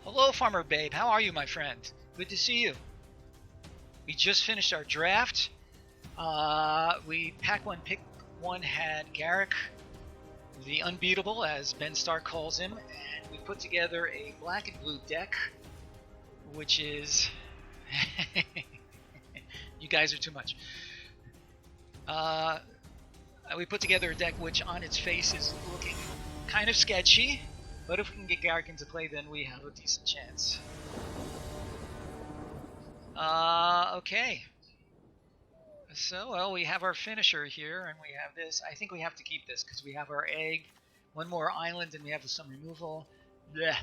Hello, Farmer Babe. How are you, my friend? Good to see you. We just finished our draft. We pack 1, pick 1 had Garrick, the unbeatable, as Ben Stark calls him, and we put together a black and blue deck, which is... You guys are too much. We put together a deck which on its face is looking kind of sketchy, but if we can get Garrick into play, then we have a decent chance. Okay. So, well, we have our finisher here, and we have this. I think we have to keep this, because we have our egg, 1 more island, and we have some removal. Blech.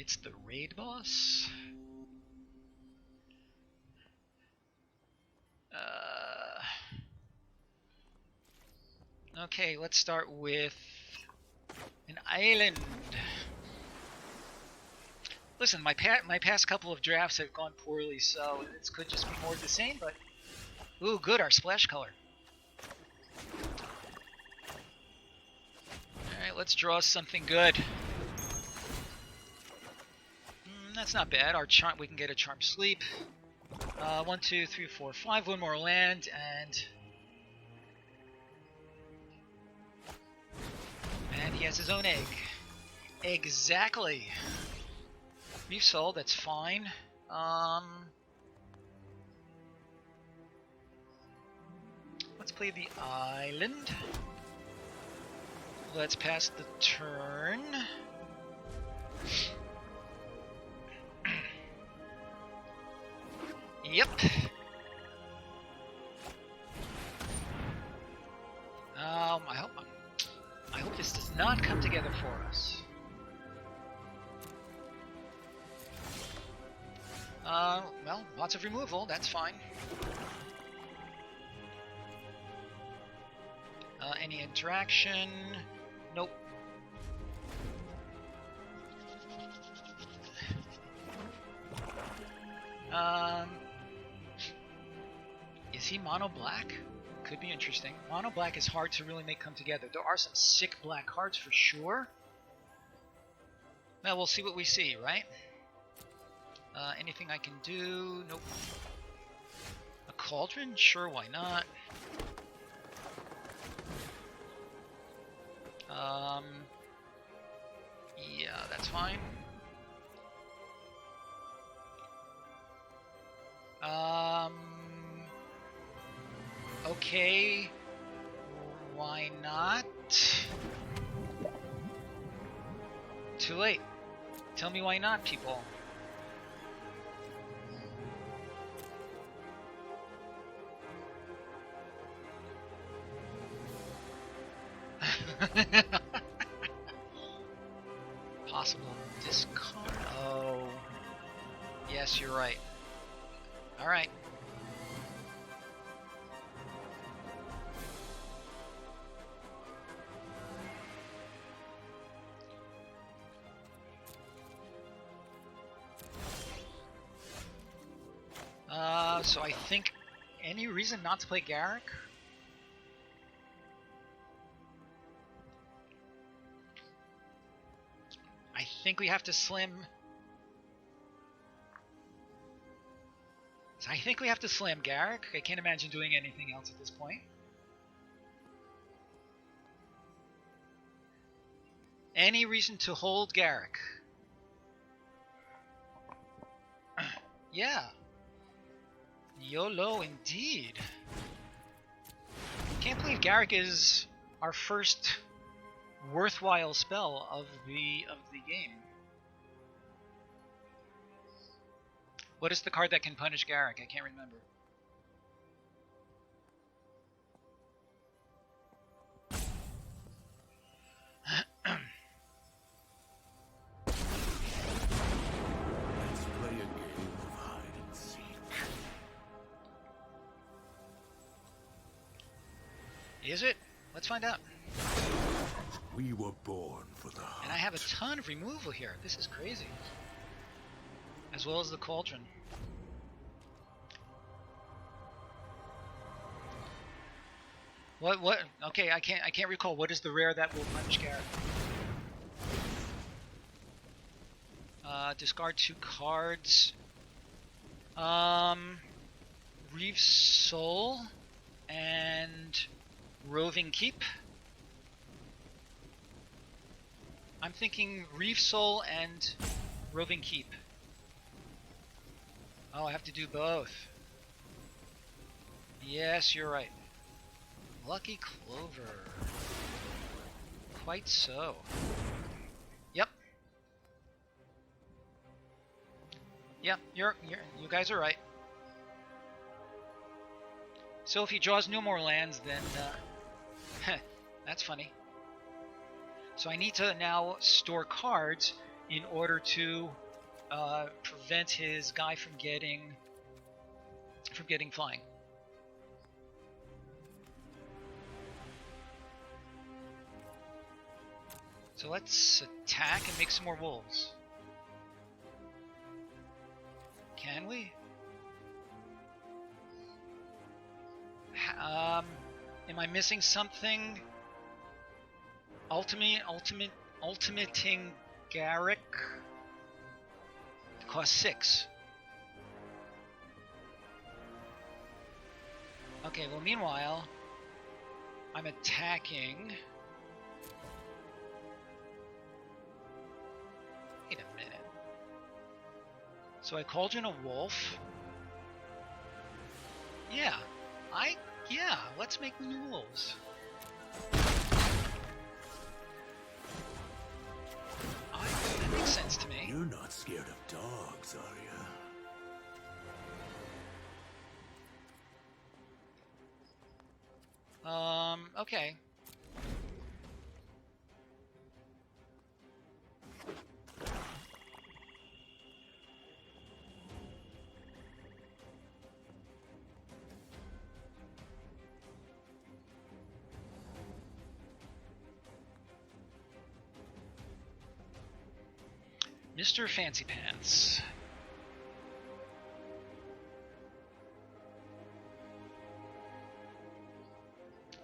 It's the raid boss. Okay, let's start with an island. Listen, my past couple of drafts have gone poorly, so this could just be more of the same, but... Ooh, good, our splash color. Alright, let's draw something good. That's not bad. Our charm, we can get a charm sleep. 1, 2, 3, 4, 5. One more land, and he has his own egg. Exactly. Reef Soul, that's fine. Let's play the island. Let's pass the turn. Yep. I hope this does not come together for us. Well, lots of removal, that's fine. Any interaction? Nope. Is he mono black? Could be interesting. Mono black is hard to really make come together. There are some sick black cards for sure. Well, we'll see what we see, right? Anything I can do? Nope. A cauldron? Sure, why not? Yeah, that's fine. Okay. Why not? Too late. Tell me why not, people. Possible discard. Oh. Yes, you're right. Alright. So I think any reason not to play Garrick? I think we have to slam. So I think we have to slam Garrick. I can't imagine doing anything else at this point. Any reason to hold Garrick? Yeah. YOLO indeed. Can't believe Garrick is our first worthwhile spell of the game. What is the card that can punish Garrick? I can't remember. Let's play a game of hide and seek. Is it? Let's find out. We were born for the hunt. And I have a ton of removal here. This is crazy. As well as the cauldron. What? Okay, I can't recall. What is the rare that will punish Garrick? Discard 2 cards. Reef Soul and Roving Keep. I'm thinking Reef Soul and Roving Keep. Oh, I have to do both. Yes, you're right. Lucky Clover. Quite so. Yep. Yep, you guys are right. So if he draws no more lands, then that's funny. So I need to now store cards in order to prevent his guy from getting flying. So let's attack and make some more wolves. Can we? Am I missing something? Ultimating Garrick. It costs 6. Okay, well meanwhile, I'm attacking. Wait a minute. So I called in a wolf. Yeah, let's make new wolves. That makes sense to me. You're not scared of dogs, are you? Okay. Mr. Fancy Pants.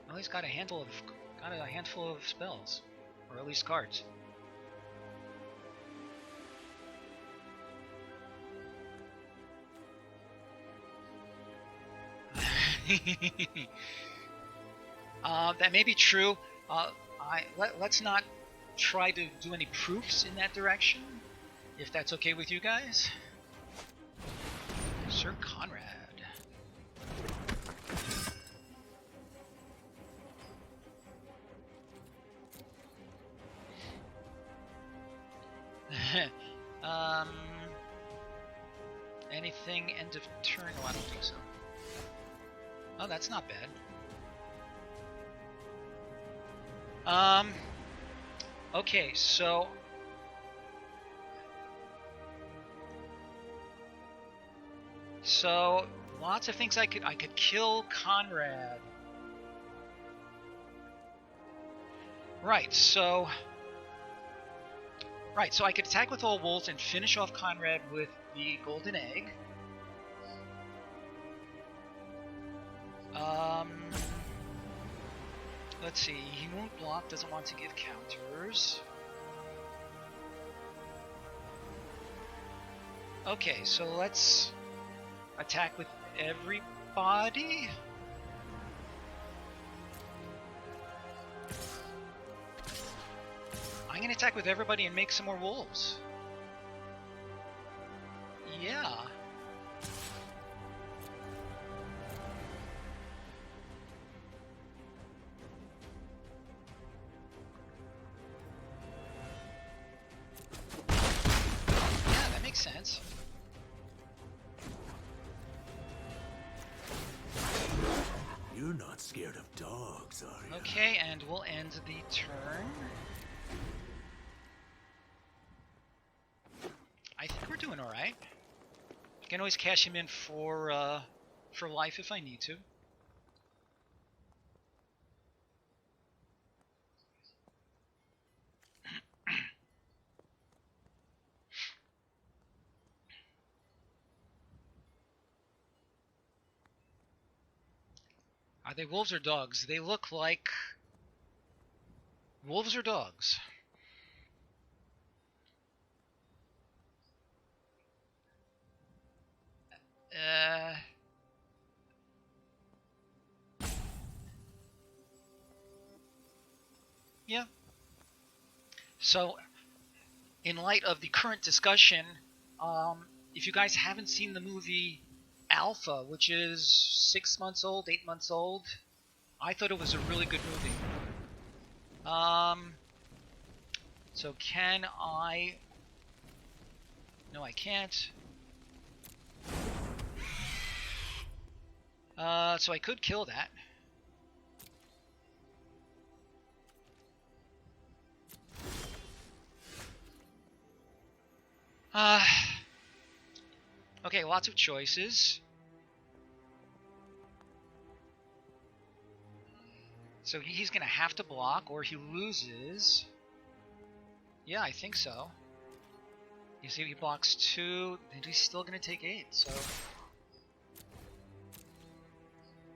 Well, he's got a handful of spells, or at least cards. That may be true. Let's not try to do any proofs in that direction, if that's okay with you guys. Sir Conrad. Anything end of turn? Oh, I don't think so. Oh, that's not bad. Okay, so lots of things I could kill Conrad. Right, so I could attack with all wolves and finish off Conrad with the golden egg. Let's see, he won't block, doesn't want to give counters. Okay, so let's attack with everybody. I'm gonna attack with everybody and make some more wolves. Yeah. Yeah, that makes sense. You're not scared of dogs, are you? Okay, and we'll end the turn. I think we're doing all right. I can always cash him in for life if I need to. Are they wolves or dogs? They look like wolves or dogs. Yeah. So, in light of the current discussion, if you guys haven't seen the movie Alpha, which is 6 months old, 8 months old, I thought it was a really good movie. So can I... No, I can't. So I could kill that. Okay, lots of choices. So he's going to have to block or he loses. Yeah, I think so. You see, if he blocks 2, then he's still going to take 8. So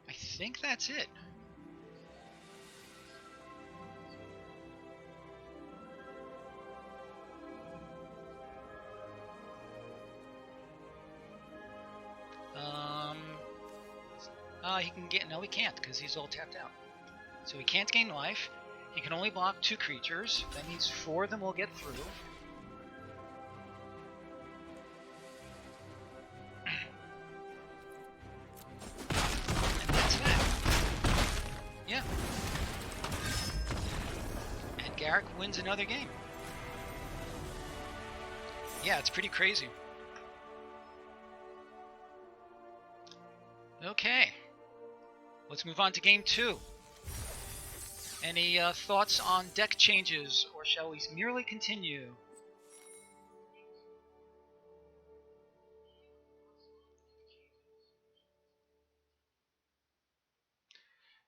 I think that's it. He can get... No, he can't, because he's all tapped out. So he can't gain life. He can only block 2 creatures. That means 4 of them will get through. And that's that. Yeah. And Garrick wins another game. Yeah, it's pretty crazy. Okay. Let's move on to game 2. Any thoughts on deck changes, or shall we merely continue?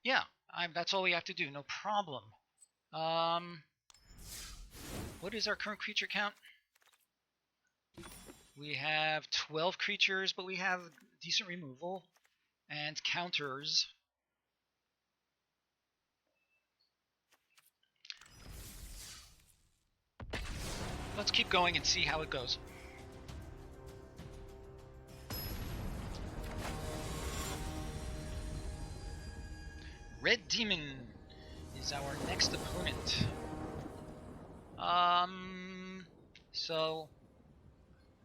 Yeah, that's all we have to do, no problem. What is our current creature count? We have 12 creatures, but we have decent removal and counters. Let's keep going and see how it goes. Red Demon is our next opponent. So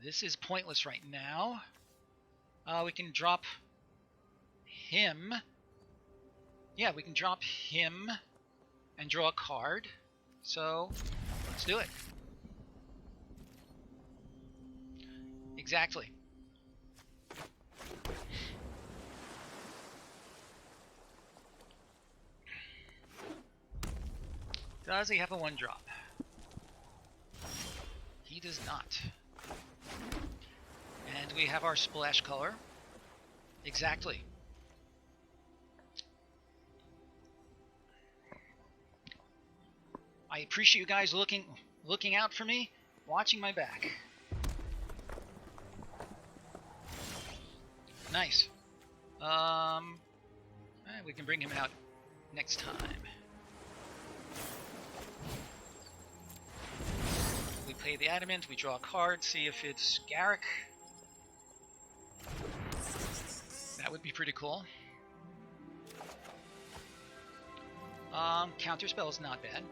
this is pointless right now. We can drop him. Yeah, we can drop him and draw a card. So let's do it. Exactly. Does he have a 1-drop? He does not. And we have our splash color. Exactly. I appreciate you guys looking out for me, watching my back. Nice. We can bring him out next time. We play the Adamant, we draw a card, see if it's Garrick. That would be pretty cool. Counterspell is not bad.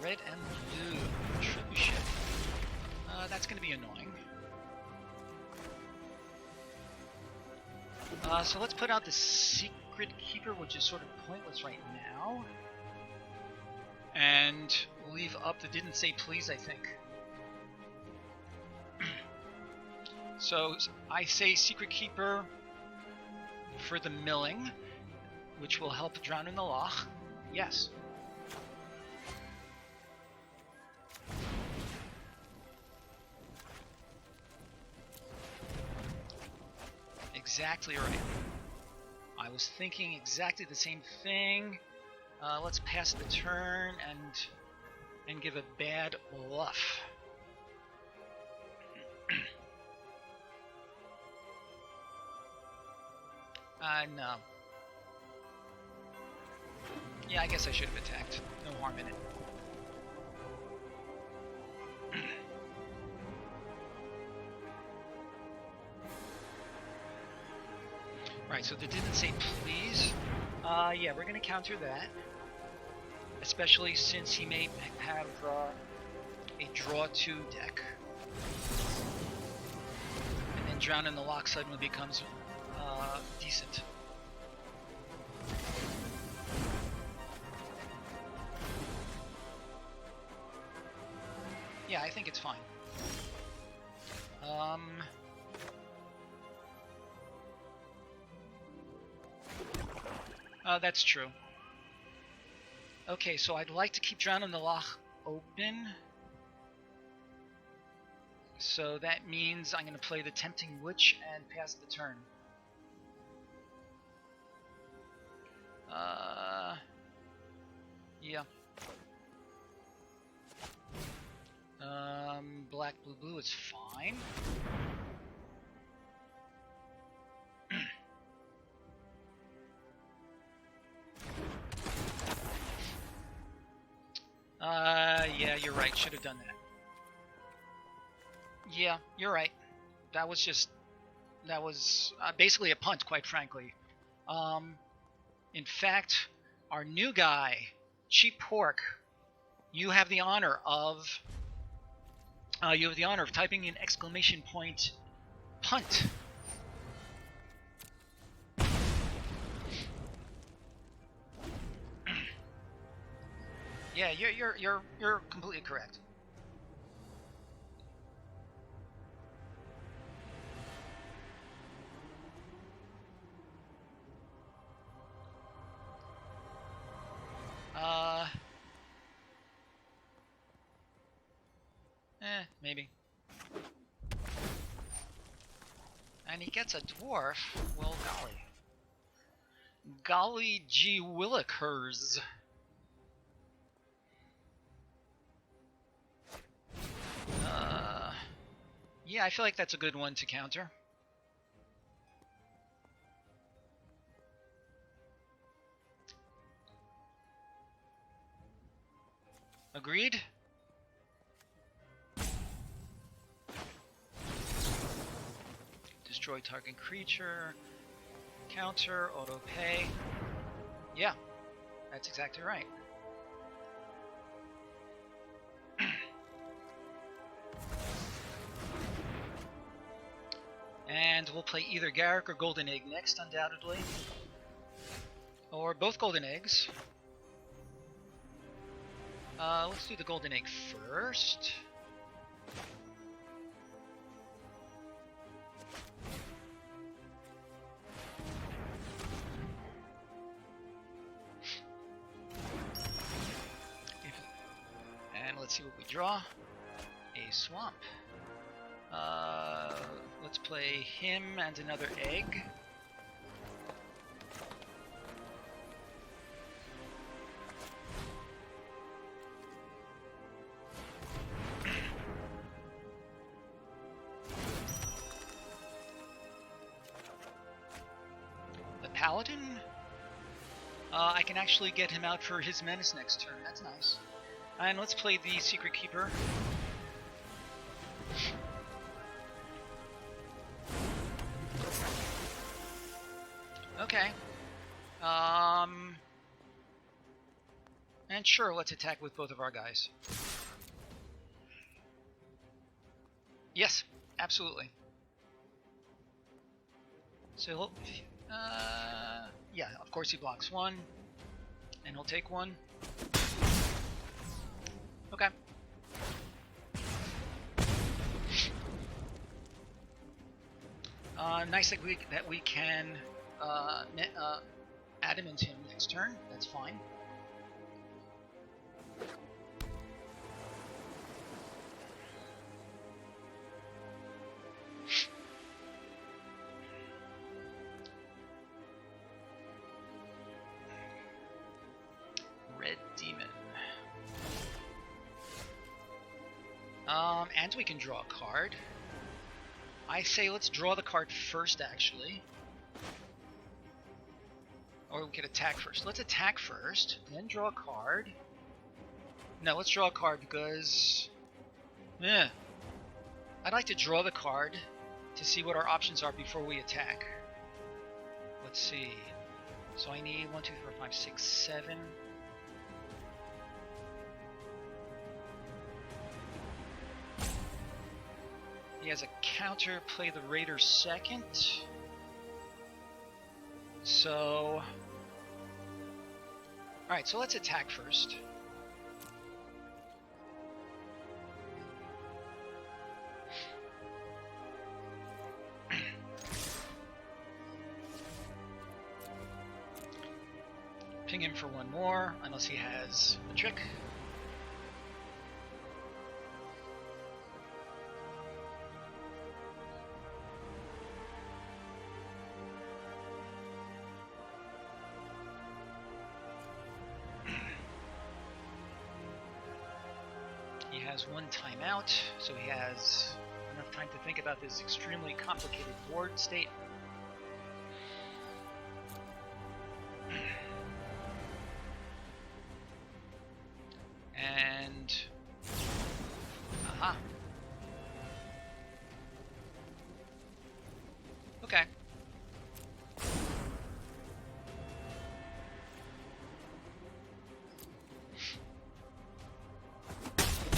Red and blue. Trebuchet. That's going to be annoying. So let's put out the Secret Keeper, which is sort of pointless right now. And leave up the Didn't Say Please, I think. So I say Secret Keeper for the milling, which will help drown in the Loch. Yes. Exactly right. I was thinking exactly the same thing. Let's pass the turn and give a bad bluff. No. Yeah, I guess I should have attacked. No harm in it. Right, so they didn't say please. Yeah, we're going to counter that. Especially since he may have a draw 2 deck. And then Drown in the Loch suddenly becomes decent. Yeah, I think it's fine. That's true. Okay, so I'd like to keep Drown in the Loch open. So that means I'm going to play the Tempting Witch and pass the turn. Yeah. Black, blue, blue is fine. Yeah, you're right. Should have done that. Yeah, you're right. That was basically a punt, quite frankly. In fact, our new guy, Cheap Pork, you have the honor of typing in exclamation point punt. Yeah, you're completely correct. Maybe. And he gets a dwarf. Well, golly. Golly gee willikers. Yeah, I feel like that's a good one to counter. Agreed? Destroy target creature. Counter, auto pay. Yeah, that's exactly right. And we'll play either Garrick or Golden Egg next, undoubtedly. Or both Golden Eggs. Let's do the Golden Egg first. And let's see what we draw. A swamp. Let's play him and another egg. The Paladin? I can actually get him out for his menace next turn. That's nice. And let's play the Secret Keeper. Okay. And sure, let's attack with both of our guys. Yes, absolutely. So, yeah, of course he blocks one, and he'll take one. Okay. Nice that we can adamant him next turn. That's fine. Red Demon. And we can draw a card. I say let's draw the card first, actually. Or we could attack first. Let's attack first, then draw a card. No, let's draw a card because... I'd like to draw the card to see what our options are before we attack. Let's see. So I need 1, 2, 3, 4, 5, 6, 7... He has a counter, play the Raider second. So... Alright, so let's attack first. Ping him for one more, unless he has a trick. He has one timeout, so he has enough time to think about this extremely complicated board state. And aha. Okay.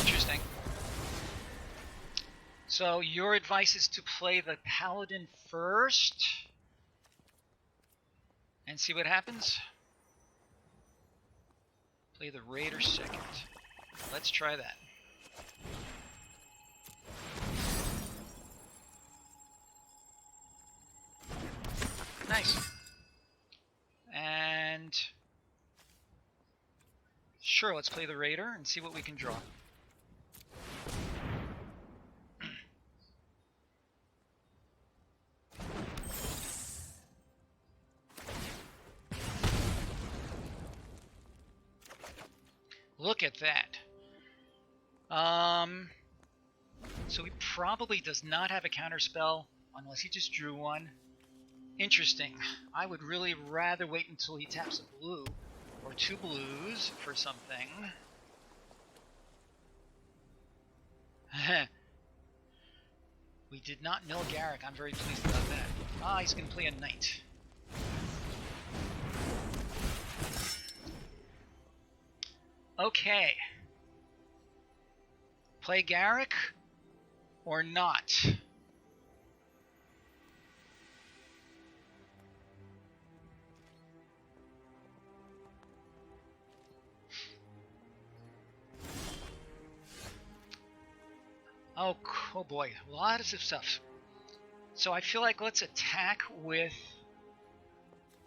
Interesting. So your advice is to play the Paladin first and see what happens? Play the Raider second. Let's try that. Nice. And sure, let's play the Raider and see what we can draw. Look at that. So he probably does not have a counterspell unless he just drew one. Interesting. I would really rather wait until he taps a blue or two blues for something. We did not mill Garrick. I'm very pleased about that. Ah, he's going to play a knight. Okay. Play Garrick or not? Oh boy, a lot of stuff. So I feel like let's attack with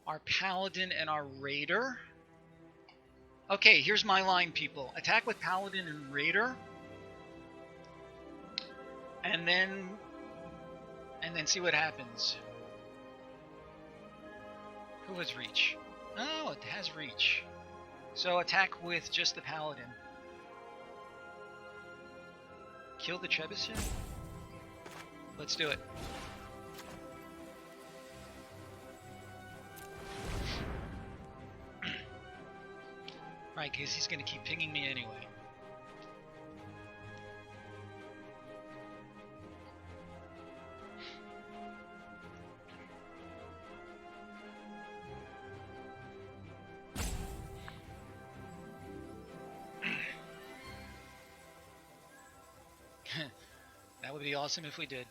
our Paladin and our Raider. Okay, here's my line, people. Attack with Paladin and Raider. And then see what happens. Who has reach? Oh, it has reach. So attack with just the Paladin. Kill the Trebuchet? Let's do it. Right, because he's going to keep pinging me anyway. That would be awesome if we did.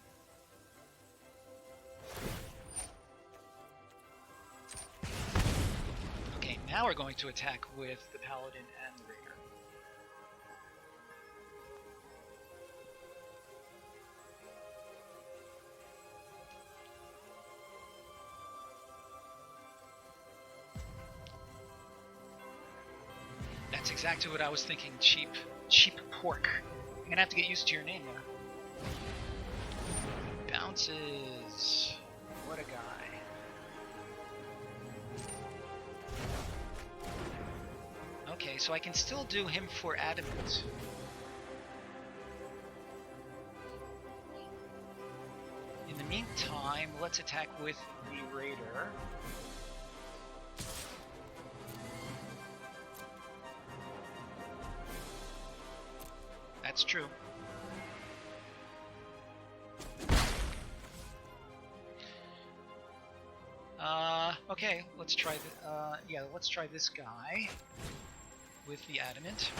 Okay, now we're going to attack with the Paladin and the Raider. That's exactly what I was thinking. Cheap pork. I'm gonna have to get used to your name there. Bounces. What a guy. Okay, so I can still do him for adamant. In the meantime, let's attack with the Raider. That's true. Okay, let's try the, let's try this guy with the adamant.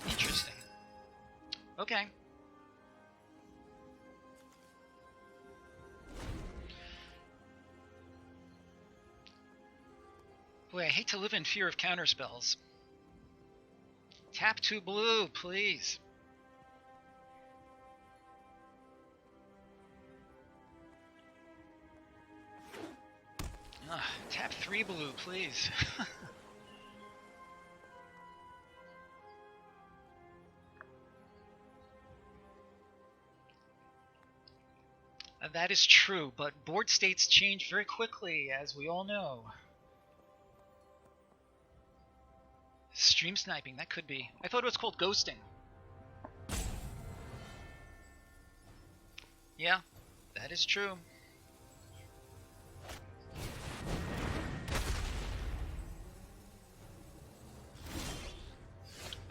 Interesting. Okay. Boy, I hate to live in fear of counterspells. Tap 2 blue, please. Tap 3 blue, please. That is true, but board states change very quickly, as we all know. Stream sniping, that could be. I thought it was called ghosting. Yeah, that is true.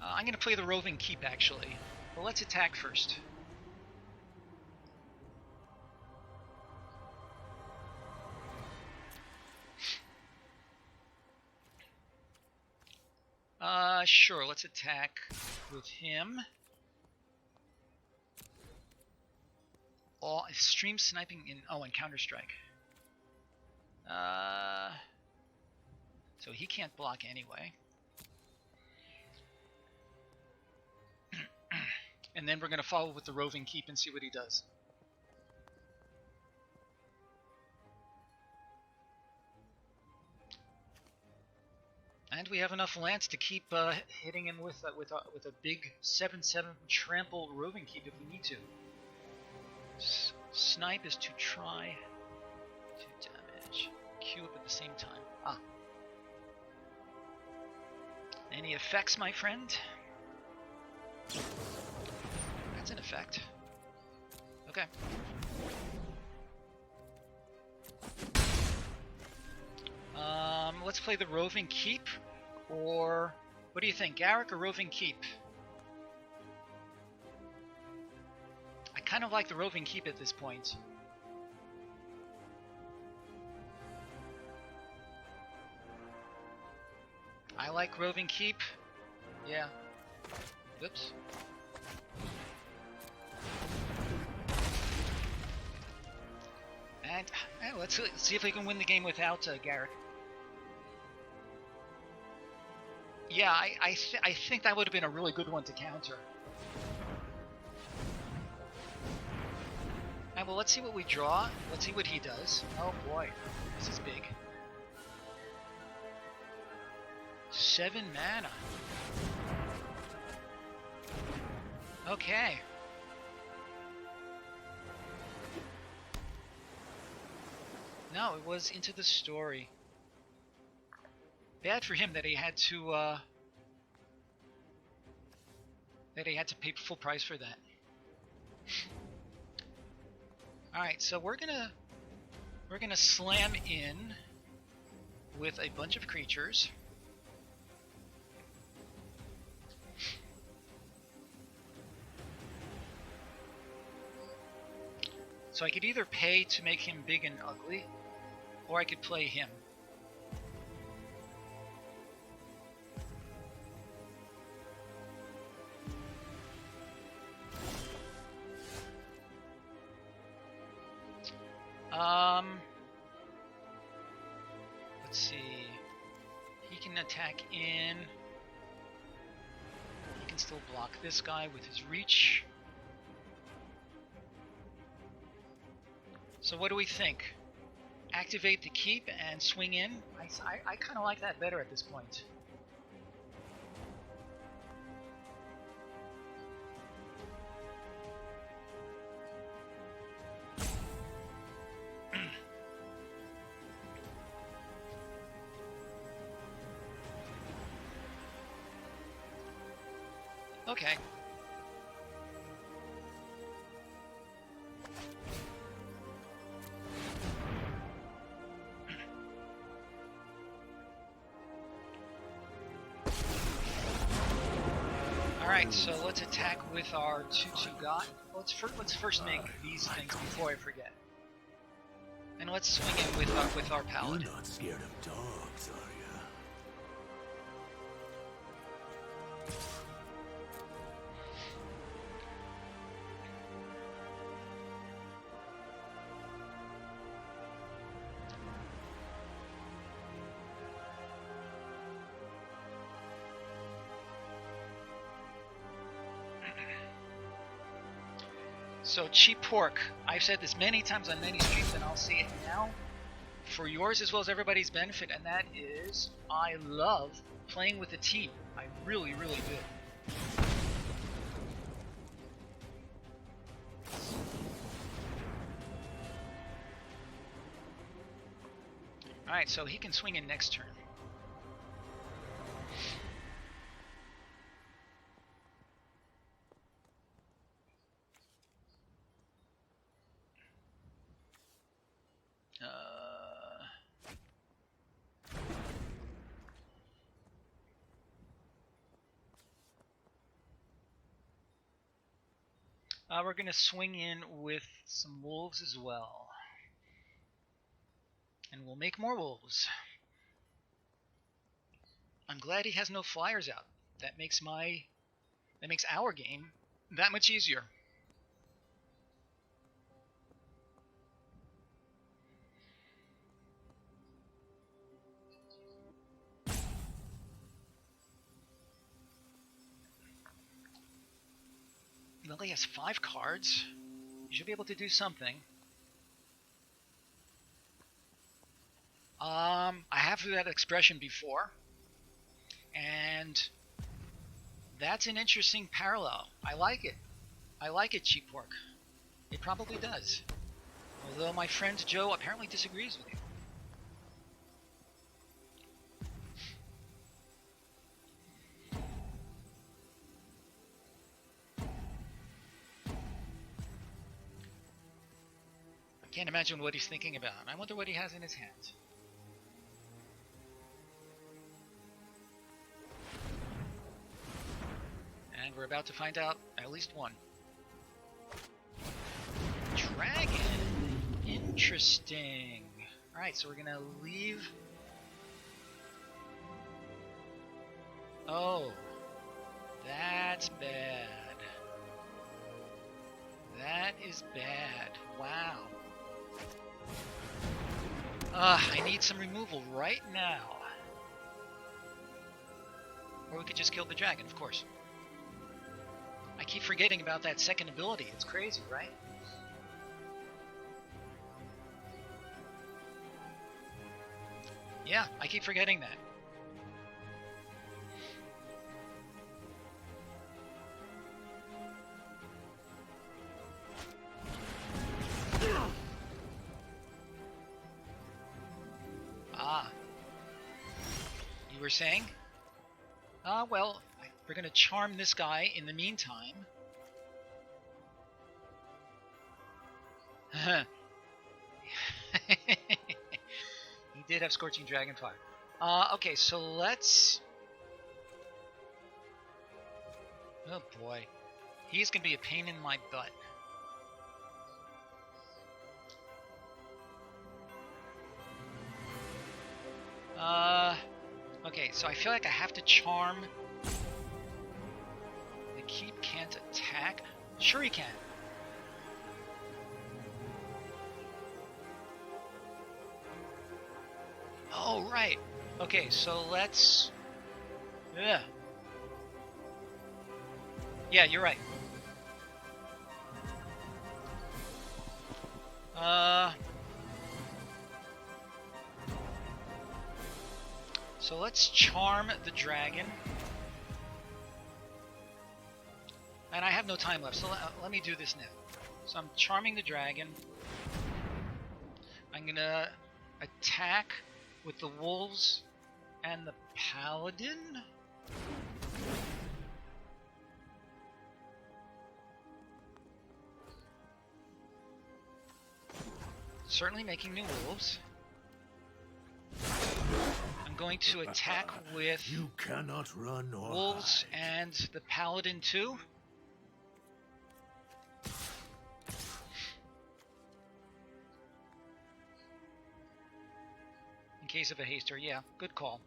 I'm going to play the roving keep, actually. But let's attack first. Sure, let's attack with him. Oh, stream sniping in... Oh, and Counter-Strike. So he can't block anyway. And then we're going to follow with the roving keep and see what he does. And we have enough lance to keep hitting him with a big 7/7 trample roving keep if we need to. Snipe is to try to damage. Q up at the same time. Ah. Any effects, my friend? That's an effect. Okay. Let's play the roving keep, or what do you think, Garrick or roving keep? I kind of like the roving keep at this point. I like roving keep. Yeah. Whoops. And let's see if we can win the game without Garrick. Yeah, I think that would have been a really good one to counter. Alright, well, let's see what we draw. Let's see what he does. Oh boy, this is big. 7 mana. Okay. No, it was Into the Story. Bad for him that he had to pay full price for that. All right, so we're gonna slam in with a bunch of creatures. So I could either pay to make him big and ugly, or I could play him. Let's see. He can attack in. He can still block this guy with his reach. So what do we think? Activate the keep and swing in? I kind of like that better at this point. Okay. Alright, so let's attack with our 2/2 god. Let's first make these things before I forget. And let's swing in with our paladin. You're not scared of dogs, are you? So cheap pork. I've said this many times on many streams, and I'll say it now. for yours as well as everybody's benefit, and that is I love playing with a team. I really, really do. Alright, so he can swing in next turn. We're going to swing in with some wolves as well. And we'll make more wolves. I'm glad he has no flyers out. That makes our game that much easier. Well, he has 5 cards. You should be able to do something. I have heard that expression before, and that's an interesting parallel. I like it. I like it, Cheap Pork. It probably does. Although my friend Joe apparently disagrees with you. I can't imagine what he's thinking about. I wonder what he has in his hands. And we're about to find out at least one. Dragon. Interesting. Alright, so we're gonna leave. Oh. That's bad. That is bad. Wow. I need some removal right now. Or we could just kill the dragon, of course. I keep forgetting about that second ability. It's crazy, right? Yeah, I keep forgetting that. You were saying? Well, we're going to charm this guy in the meantime. He did have Scorching Dragonfire. Okay, so let's... Oh boy. He's going to be a pain in my butt. Okay, so I feel like I have to charm. The keep can't attack. Sure he can. Oh, right. Okay, so let's... Yeah. Yeah, you're right. So let's charm the dragon. And I have no time left, so let me do this now. So I'm charming the dragon. I'm gonna attack with the wolves and the paladin. Certainly making new wolves. I'm going to attack with You cannot run or wolves hide. and the paladin too. In case of a haster, yeah, good call.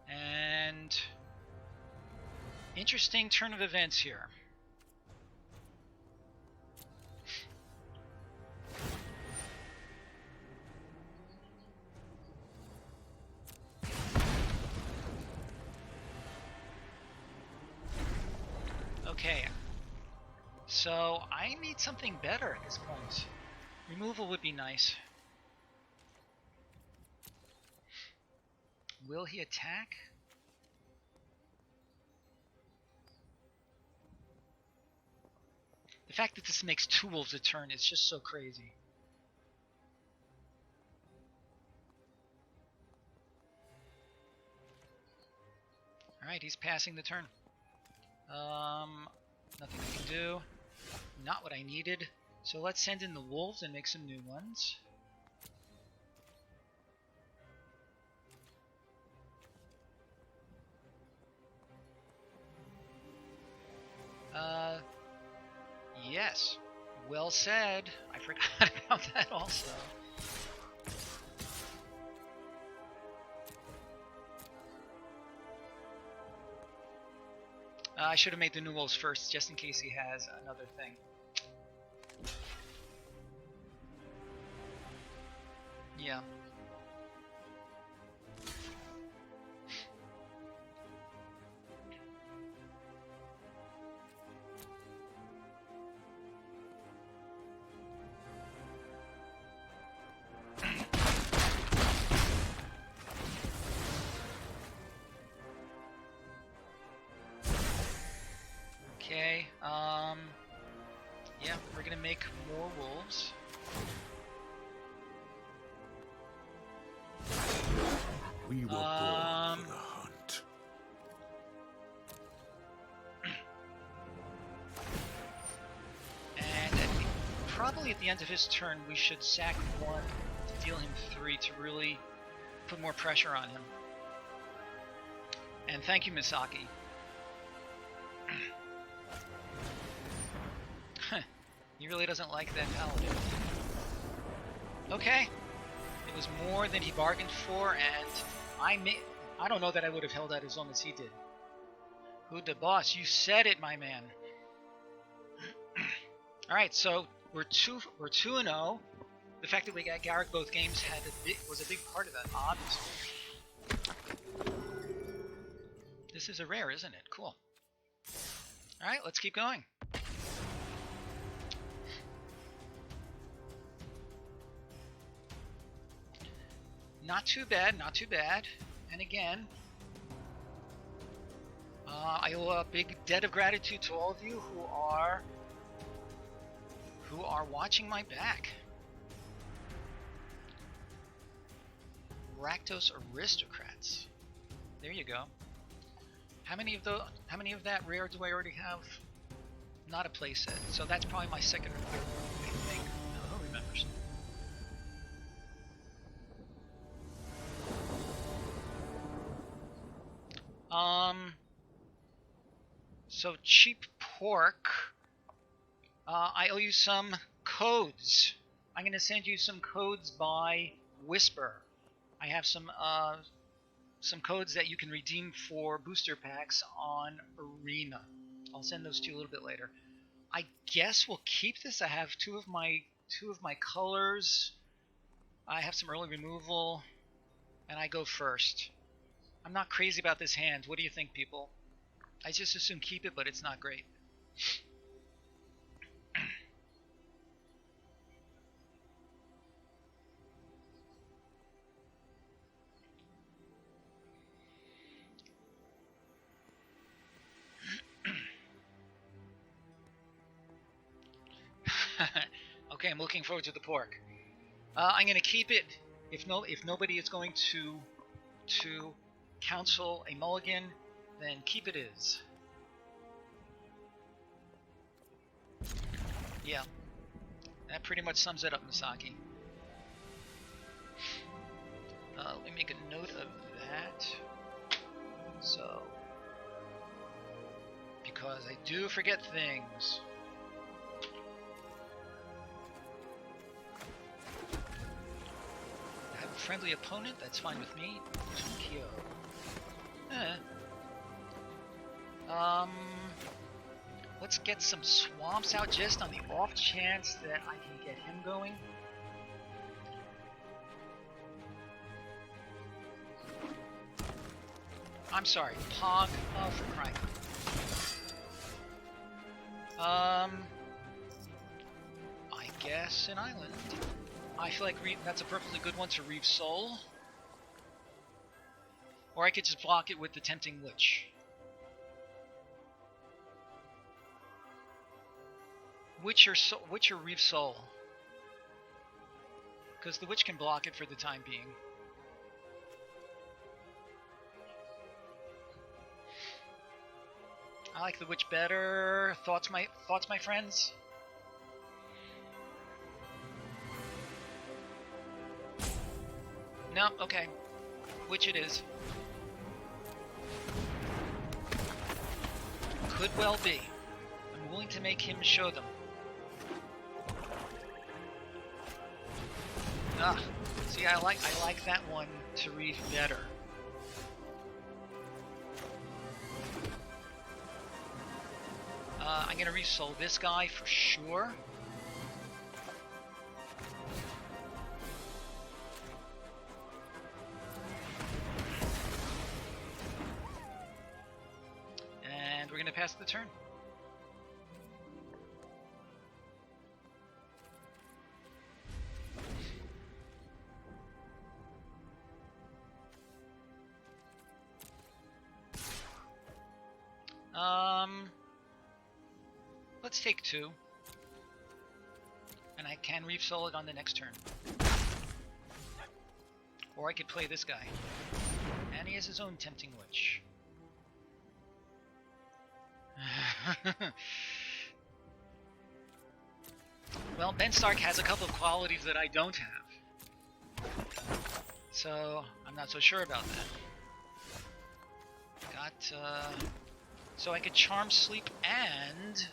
And interesting turn of events here. Okay. So I need something better at this point. Removal would be nice. Will he attack? The fact that this makes 2 wolves a turn is just so crazy. Alright, he's passing the turn. Nothing I can do. Not what I needed. So let's send in the wolves and make some new ones. Yes. Well said. I forgot about that also. I should have made the new wolves first, just in case he has another thing. Yeah. Okay, yeah, we're gonna make more wolves. We were born for the hunt. And probably at the end of his turn, we should sack 1 to deal him 3 to really put more pressure on him. And thank you, Misaki. He really doesn't like that paladin. Okay. It was more than he bargained for, and I don't know that I would have held out as long as he did. Who the boss? You said it, my man. Alright, so we're 2-0. The fact that we got Garrick both games was a big part of that, obviously. This is a rare, isn't it? Cool. Alright, let's keep going. Not too bad, not too bad. And again, I owe a big debt of gratitude to all of you who are watching my back. Rakdos aristocrats. There you go. How many of that rare do I already have? Not a playset. So that's probably my second or third one, I think. No, who remembers? So cheap pork. I owe you some codes. I'm gonna send you some codes by Whisper. I have some codes that you can redeem for booster packs on Arena. I'll send those to you a little bit later. I guess we'll keep this. I have two of my colors. I have some early removal, and I go first. I'm not crazy about this hand. What do you think, people? I just assume keep it, but it's not great. Okay, I'm looking forward to the pork. I'm going to keep it. If nobody is going to counsel a mulligan, then keep it is. Yeah, that pretty much sums it up, Misaki. Let me make a note of that. So, because I do forget things. I have a friendly opponent, that's fine with me. Tokyo. Let's get some swamps out just on the off chance that I can get him going. I'm sorry, Pog. Oh, for crying. I guess an island. I feel like that's a perfectly good one to Reeve Soul. Or I could just block it with the Tempting Witch. Witch or Reeve Soul? Because the Witch can block it for the time being. I like the Witch better. Thoughts, my friends? No, okay. Witch it is. Could well be. I'm willing to make him show them. Ah, see, I like that one to read better. I'm gonna resoul this guy for sure. And we're gonna pass the turn. Let's take 2. And I can Reeve Soul it on the next turn. Or I could play this guy. And he has his own Tempting Witch. Well, Ben Stark has a couple of qualities that I don't have. So, I'm not so sure about that. So I could Charm Sleep and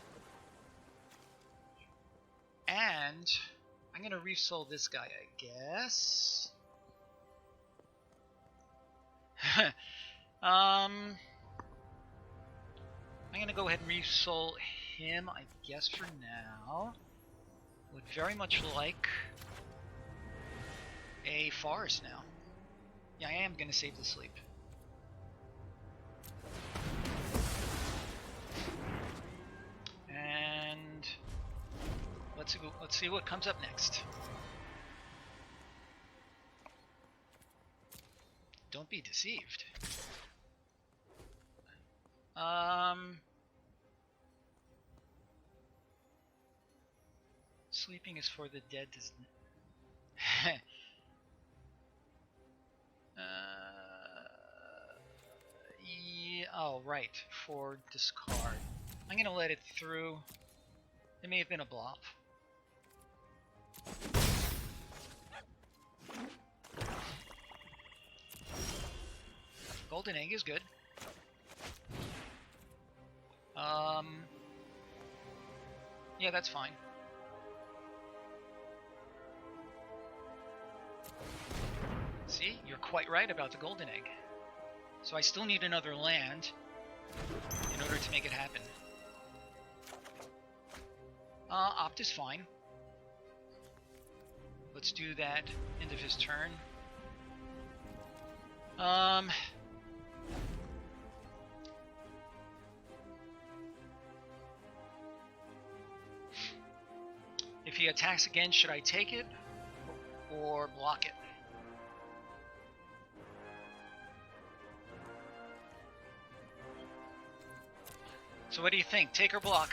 I'm gonna resoul this guy, I guess. I'm gonna go ahead and resoul him, I guess, for now. Would very much like a forest now. Yeah, I am gonna save the sleep. And let's see what comes up next. Don't be deceived. Sleeping is for the dead. Yeah, oh, right, for discard. I'm gonna let it through. It may have been a bluff. Golden Egg is good. Yeah, that's fine. See, you're quite right about the Golden Egg. So I still need another land in order to make it happen. Opt is fine. Let's do that end of his turn. If he attacks again, should I take it or block it? So what do you think? Take or block?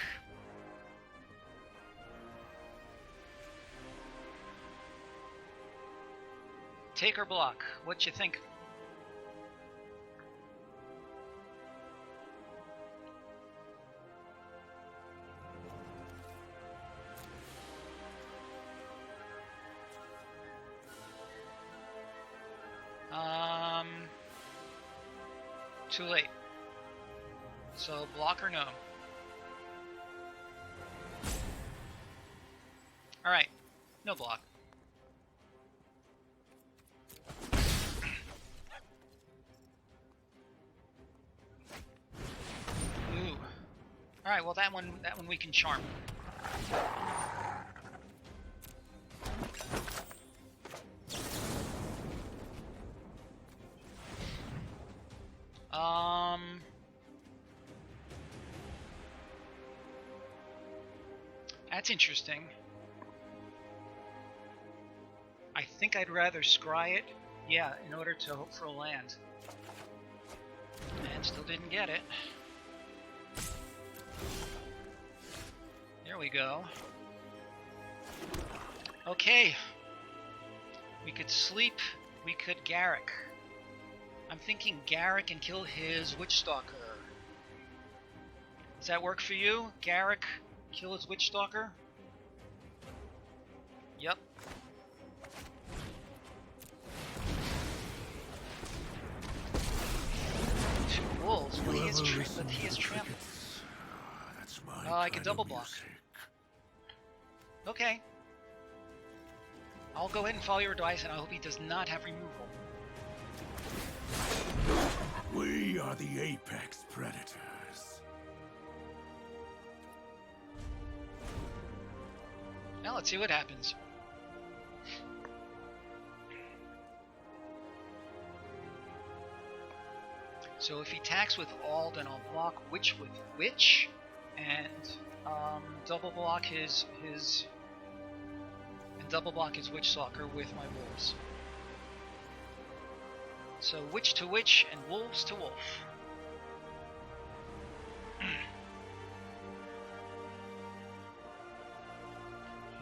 Take or block? What you think? Too late. So block or no? Alright, no block. Ooh. Alright, well that one we can charm. That's interesting. I think I'd rather scry it, yeah, in order to hope for a land. And still didn't get it. There we go. Okay. We could sleep, we could Garrick. I'm thinking Garrick and kill his Witchstalker. Does that work for you? Garrick, kill his Witchstalker? Yep. Two wolves, but he is trampled. That's my I can double block. Okay. I'll go ahead and follow your advice, and I hope he does not have removal. We are the apex predators. Now let's see what happens. So if he attacks with all, then I'll block Witch with Witch, and double block his Witchstalker with my wolves. So Witch to Witch and Wolves to Wolf.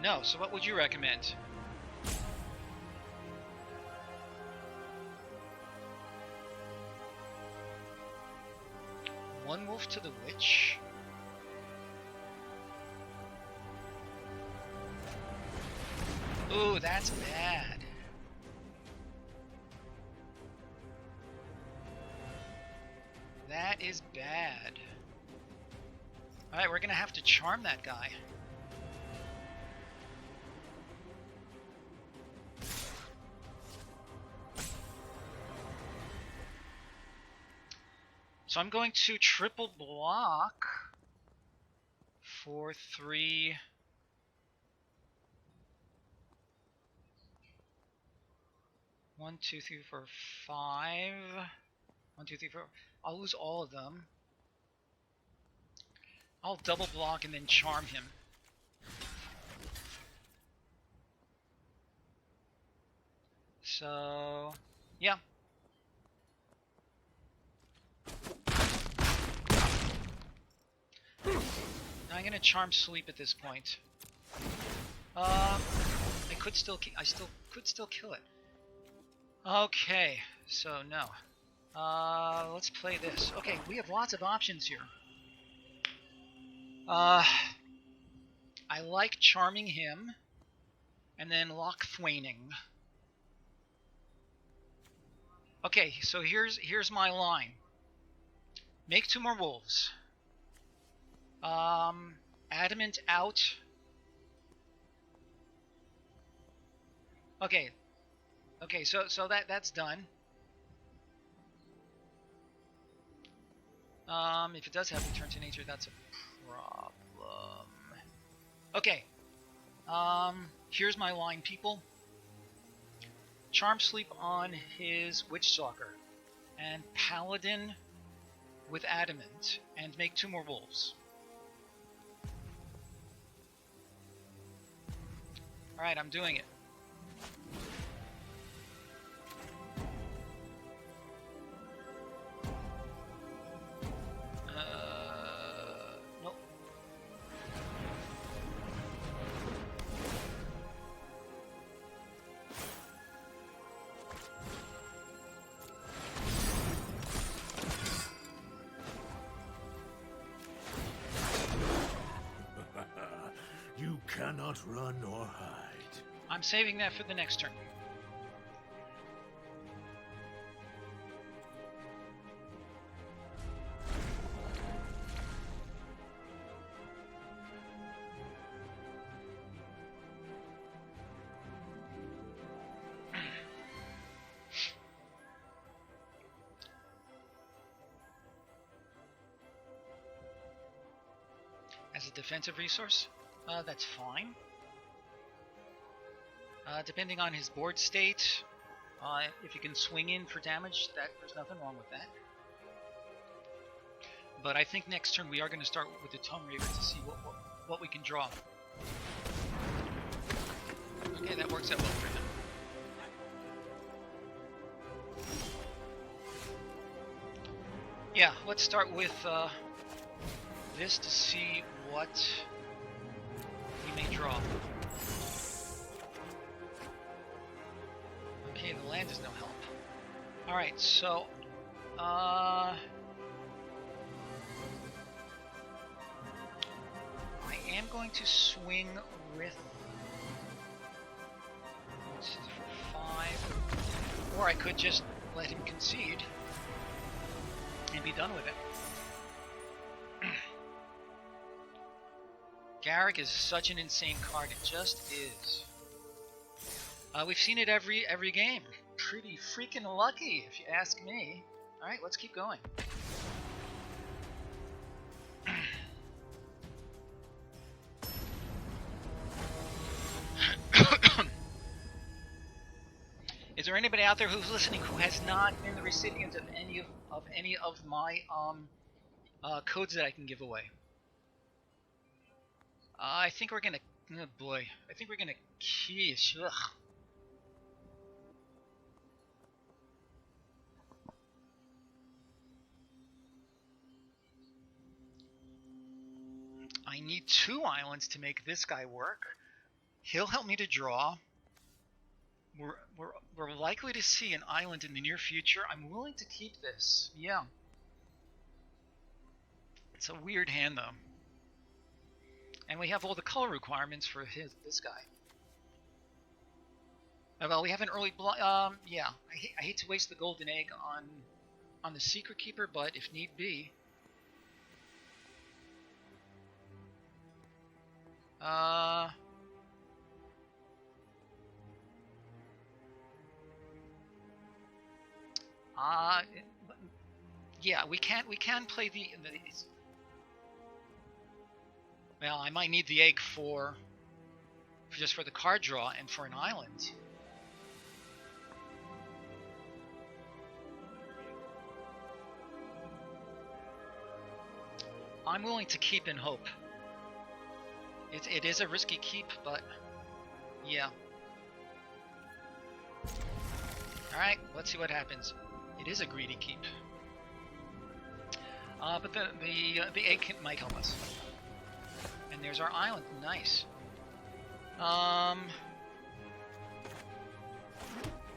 No, so what would you recommend? One wolf to the Witch. Ooh, that's bad. That is bad. Alright, we're gonna have to charm that guy. So I'm going to triple block for 3. 1, 2, 3, 4, 5. 1, 2, 3, 4. I'll lose all of them. I'll double block and then charm him. So, yeah. I'm gonna charm sleep at this point. I could still kill it. Okay, so no. Let's play this. Okay, we have lots of options here. I like charming him, and then lock thwaining. Okay, so here's my line. Make 2 more wolves. Adamant out. Okay. Okay, so that's done. If it does have return to nature, that's a problem. Okay. Here's my line, people. Charm sleep on his Witchstalker, and Paladin with Adamant, and make 2 more wolves. Alright, I'm doing it. Nope. You cannot run or hide. I'm saving that for the next turn. As a defensive resource, that's fine. Depending on his board state, if you can swing in for damage, there's nothing wrong with that. But I think next turn we are going to start with the Tongue Raver to see what we can draw. Okay, that works out well for him. Yeah, let's start with this to see what we may draw. Okay, the land is no help. Alright, so I am going to swing with 5, or I could just let him concede and be done with it. Garrick is such an insane card, it just is. We've seen it every game. Pretty freaking lucky, if you ask me. Alright, let's keep going. Is there anybody out there who's listening who has not been the recipient of any of my codes that I can give away? I think we're gonna. Oh boy, I think we're gonna quiche. Ugh. I need 2 islands to make this guy work. He'll help me to draw. We're likely to see an island in the near future. I'm willing to keep this. Yeah. It's a weird hand though. And we have all the color requirements for this guy. Well, we have an early yeah. I hate to waste the golden egg on the secret keeper, but if need be. Yeah, we can play the well, I might need the egg just for the card draw and for an island. I'm willing to keep in hope. It is a risky keep, but yeah. Alright, let's see what happens. It is a greedy keep. But the egg might help us. And there's our island. Nice.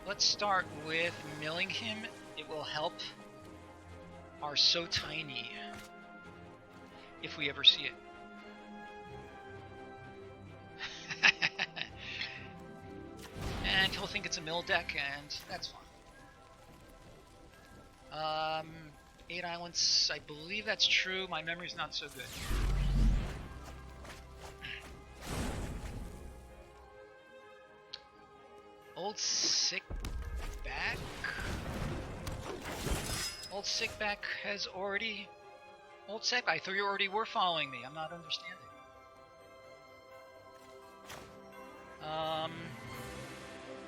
Let's start with milling him. It will help our so tiny, if we ever see it. And he'll think it's a mill deck, and that's fine. 8 islands, I believe that's true. My memory's not so good. Old Sickback? Old Sickback has already... Old Sickback, I thought you already were following me. I'm not understanding.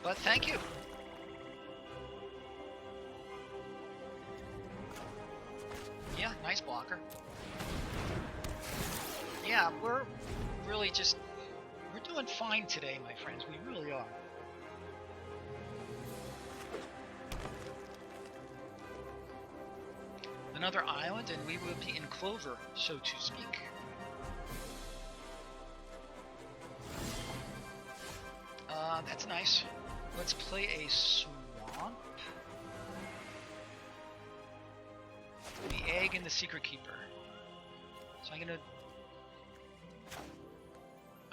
But thank you. Yeah, nice blocker. Yeah, we're really just... We're doing fine today, my friends. We really are. Another island, and we will be in clover, so to speak. That's nice. Let's play a swamp. The egg and the secret keeper. So I'm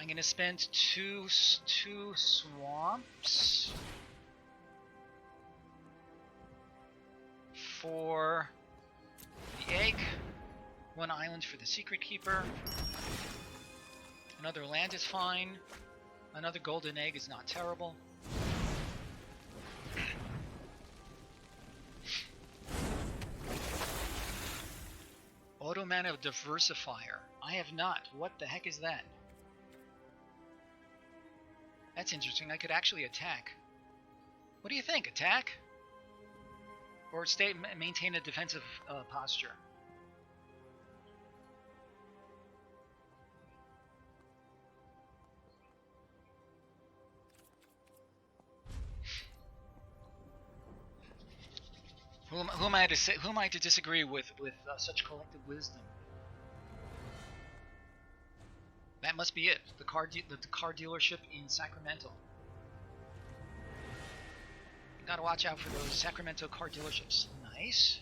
gonna spend two swamps for the egg, 1 island for the secret keeper. Another land is fine. Another golden egg is not terrible. Auto mana diversifier. I have not. What the heck is that? That's interesting. I could actually attack. What do you think? Attack? Or maintain a defensive posture? Who am I to say? Who am I to disagree with such collective wisdom? That must be it. The car dealership in Sacramento. You gotta watch out for those Sacramento car dealerships. Nice.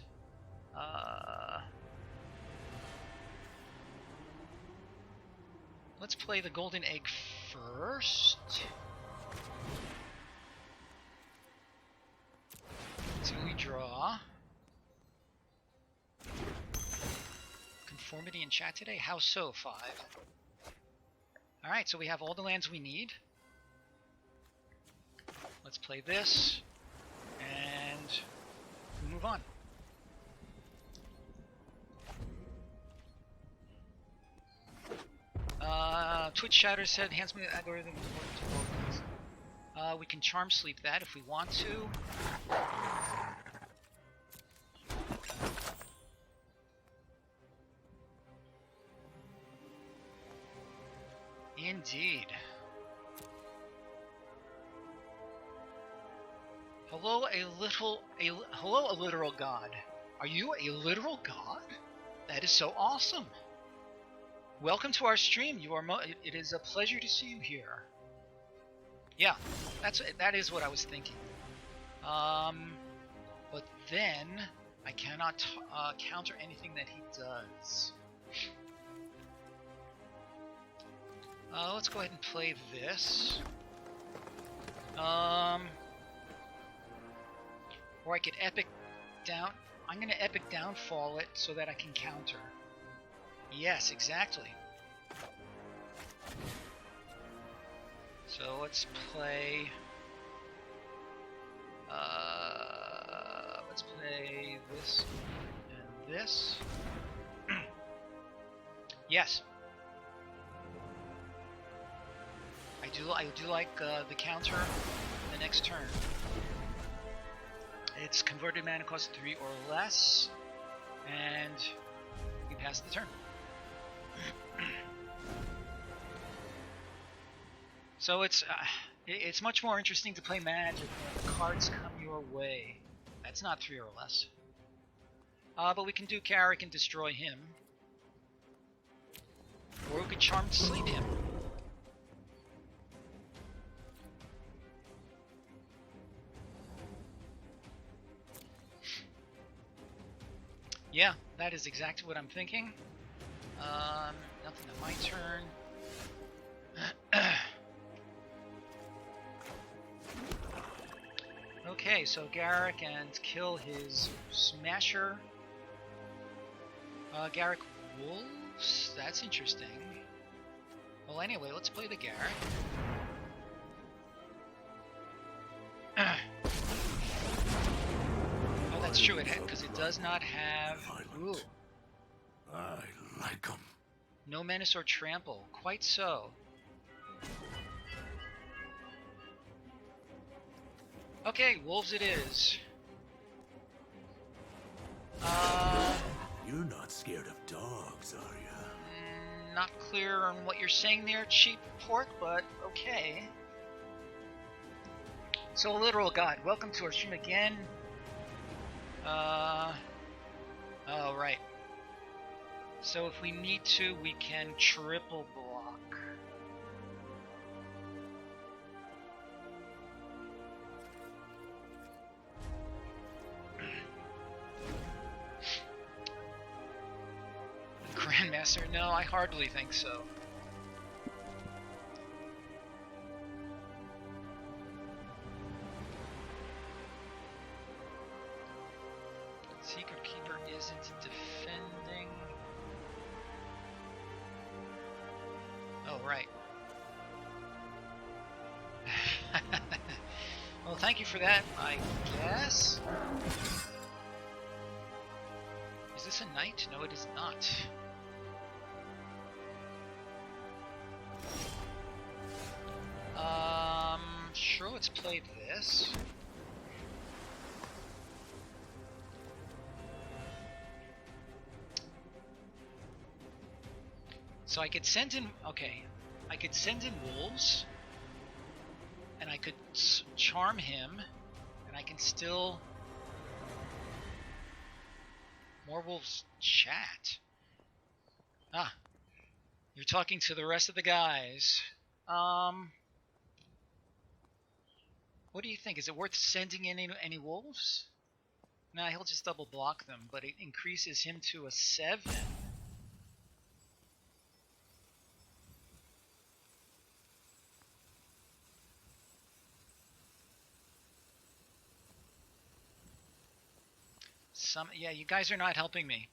Let's play the golden egg first. So we draw. Conformity in chat today? How so, 5? Alright, so we have all the lands we need. Let's play this. And we move on. Twitch Shatter said, hands me the algorithm. We can charm sleep that if we want to. Indeed. Hello, hello, a literal god. Are you a literal god? That is so awesome. Welcome to our stream. It is a pleasure to see you here. Yeah, that is what I was thinking. But then I cannot counter anything that he does. Let's go ahead and play this. Or I could epic down. I'm gonna epic downfall it so that I can counter. Yes, exactly. So let's play. Let's play this and this. Yes. I do like the counter the next turn. It's converted mana cost 3 or less, and we pass the turn. So it's much more interesting to play Magic when the cards come your way. That's not 3 or less. But we can do Carrick and destroy him, or we could Charm Sleep him. Yeah, that is exactly what I'm thinking. Nothing on my turn. Okay, so Garrick and kill his Smasher. Garrick Wolves? That's interesting. Well, anyway, let's play the Garrick. Oh, that's true, because it does not have... Ooh. I like them. No menace or trample. Quite so. Okay, wolves it is. You're not scared of dogs, are you? Not clear on what you're saying there, cheap pork, but okay. So, literal god, welcome to our stream again. Oh, right. So if we need to, we can triple block. Grandmaster? No, I hardly think so. Secret Keeper isn't defending. Oh, right. Well, thank you for that, I guess. Is this a knight? No, it is not. Sure, let's play this. So I could send in, okay, I could send in wolves, and I could charm him, and I can still More wolves chat. Ah, you're talking to the rest of the guys. What do you think? Is it worth sending in any wolves? Nah, he'll just double block them, but it increases him to a 7. Yeah, you guys are not helping me.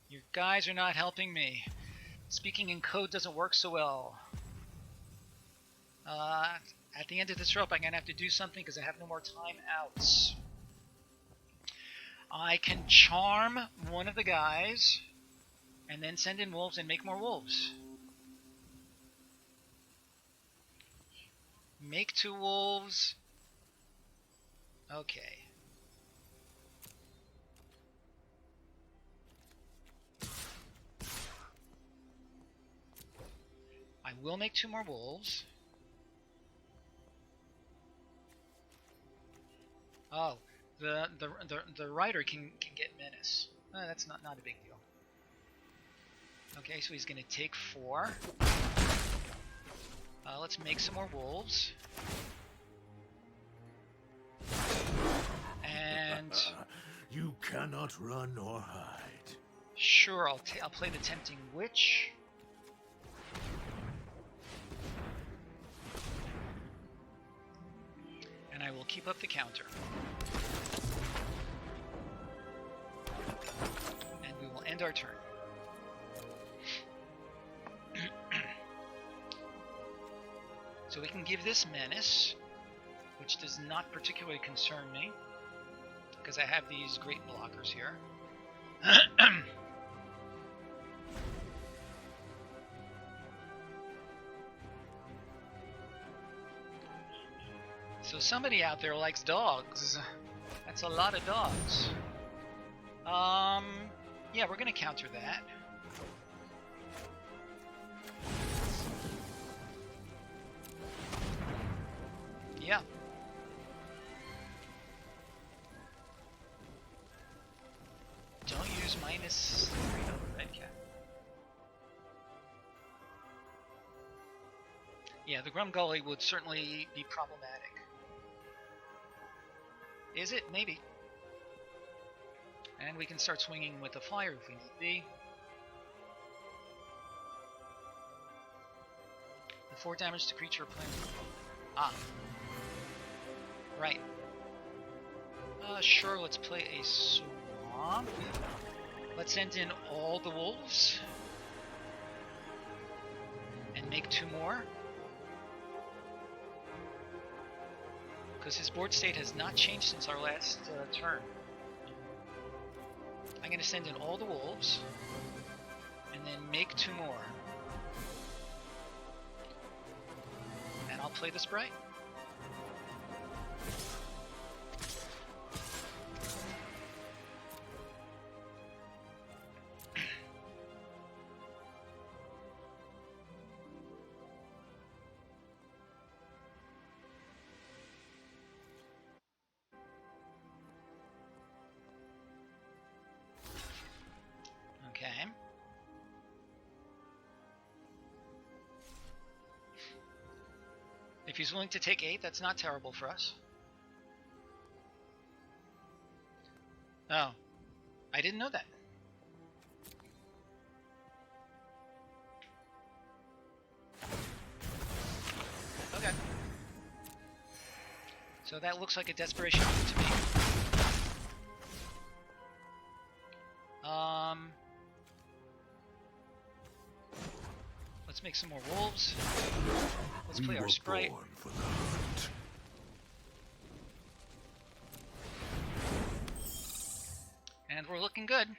You guys are not helping me. Speaking in code doesn't work so well. At the end of this rope, I'm gonna have to do something because I have no more timeouts. I can charm one of the guys and then send in wolves and make more wolves. Make 2 wolves. Okay. I will make 2 more wolves. Oh, the rider can get menace. That's not a big deal. Okay, so he's gonna take 4. Let's make some more wolves. And you cannot run or hide. Sure, I'll play the tempting witch. And I will keep up the counter. And we will end our turn. So we can give this menace, which does not particularly concern me, because I have these great blockers here. So somebody out there likes dogs. That's a lot of dogs. Yeah, we're gonna counter that. Yeah. Don't use -3 on the red cap. Yeah, the Grumgully would certainly be problematic. Is it? Maybe. And we can start swinging with the flyer if we need be. The 4 damage to creature player. Ah. Right. Sure, let's play a swamp. Let's send in all the wolves. And make 2 more. Because his board state has not changed since our last turn. I'm going to send in all the wolves, and then make 2 more. And I'll play the Sprite. Okay. If he's willing to take 8, that's not terrible for us. Oh. I didn't know that. Okay. So that looks like a desperation move to me. Let's make some more wolves. Let's play our Sprite. And we're looking good.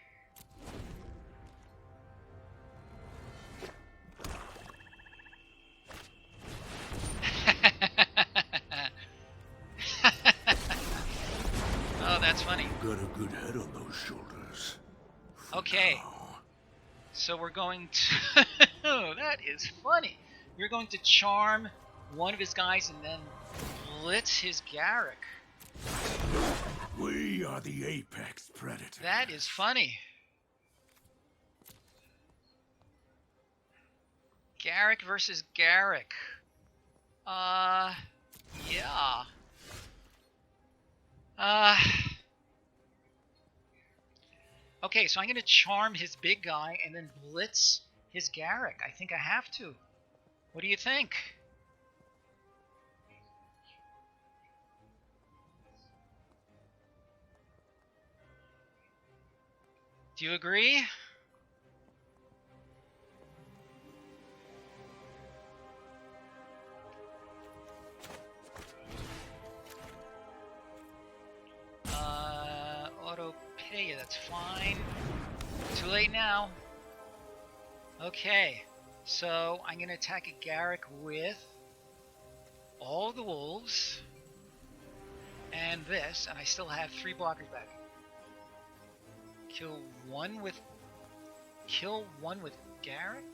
Oh, that's funny. Got a good head on those shoulders. Okay. Now. So we're going to... Oh, that is funny. We're going to charm one of his guys and then blitz his Garrick. We are the apex predator. That is funny. Garrick versus Garrick. Yeah. Okay, so I'm going to charm his big guy and then blitz his Garrick. I think I have to. What do you think? Do you agree? Auto pay, that's fine. Too late now. Okay, so I'm going to attack a Garrick with all the wolves and this, and I still have 3 blockers back. Kill one with Garrick?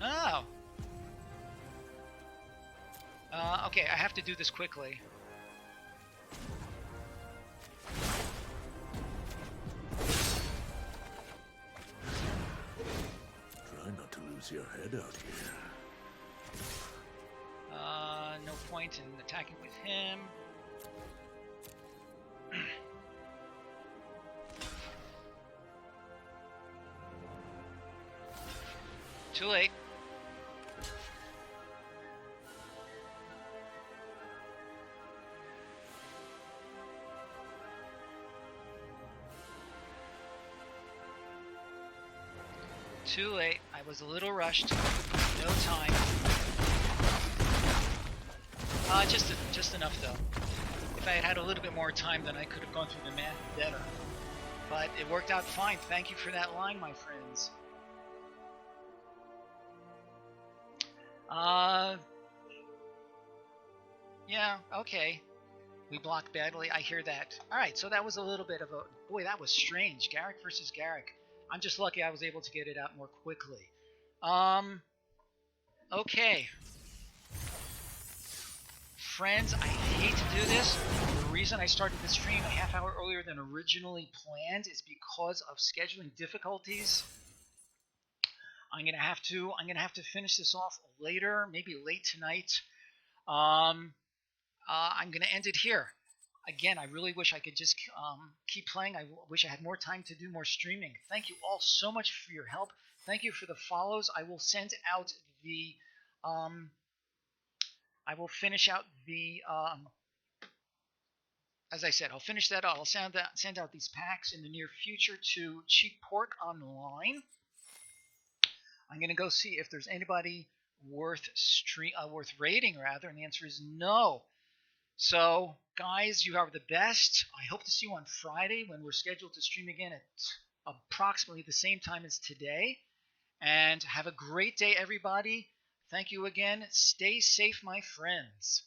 Oh. Okay, I have to do this quickly. Try not to lose your head out here. No point in attacking with him. Too late. Too late. I was a little rushed. No time. Just enough though. If I had had a little bit more time, then I could have gone through the math better. But it worked out fine. Thank you for that line, my friends. Yeah, okay. We blocked badly. I hear that. Alright, so that was a little bit of a... Boy, that was strange. Garrick versus Garrick. I'm just lucky I was able to get it out more quickly. Okay. Friends, I hate to do this. The reason I started the stream a half hour earlier than originally planned is because of scheduling difficulties. I'm gonna have to finish this off later, maybe late tonight. I'm gonna end it here. Again, I really wish I could just keep playing. I wish I had more time to do more streaming. Thank you all so much for your help. Thank you for the follows. I will send out the I will finish out the as I said, I'll finish that. I'll send out these packs in the near future to Cheap Pork Online. I'm gonna go see if there's anybody worth raiding, rather, and the answer is no. So, guys, you are the best. I hope to see you on Friday when we're scheduled to stream again at approximately the same time as today. And have a great day, everybody. Thank you again. Stay safe, my friends.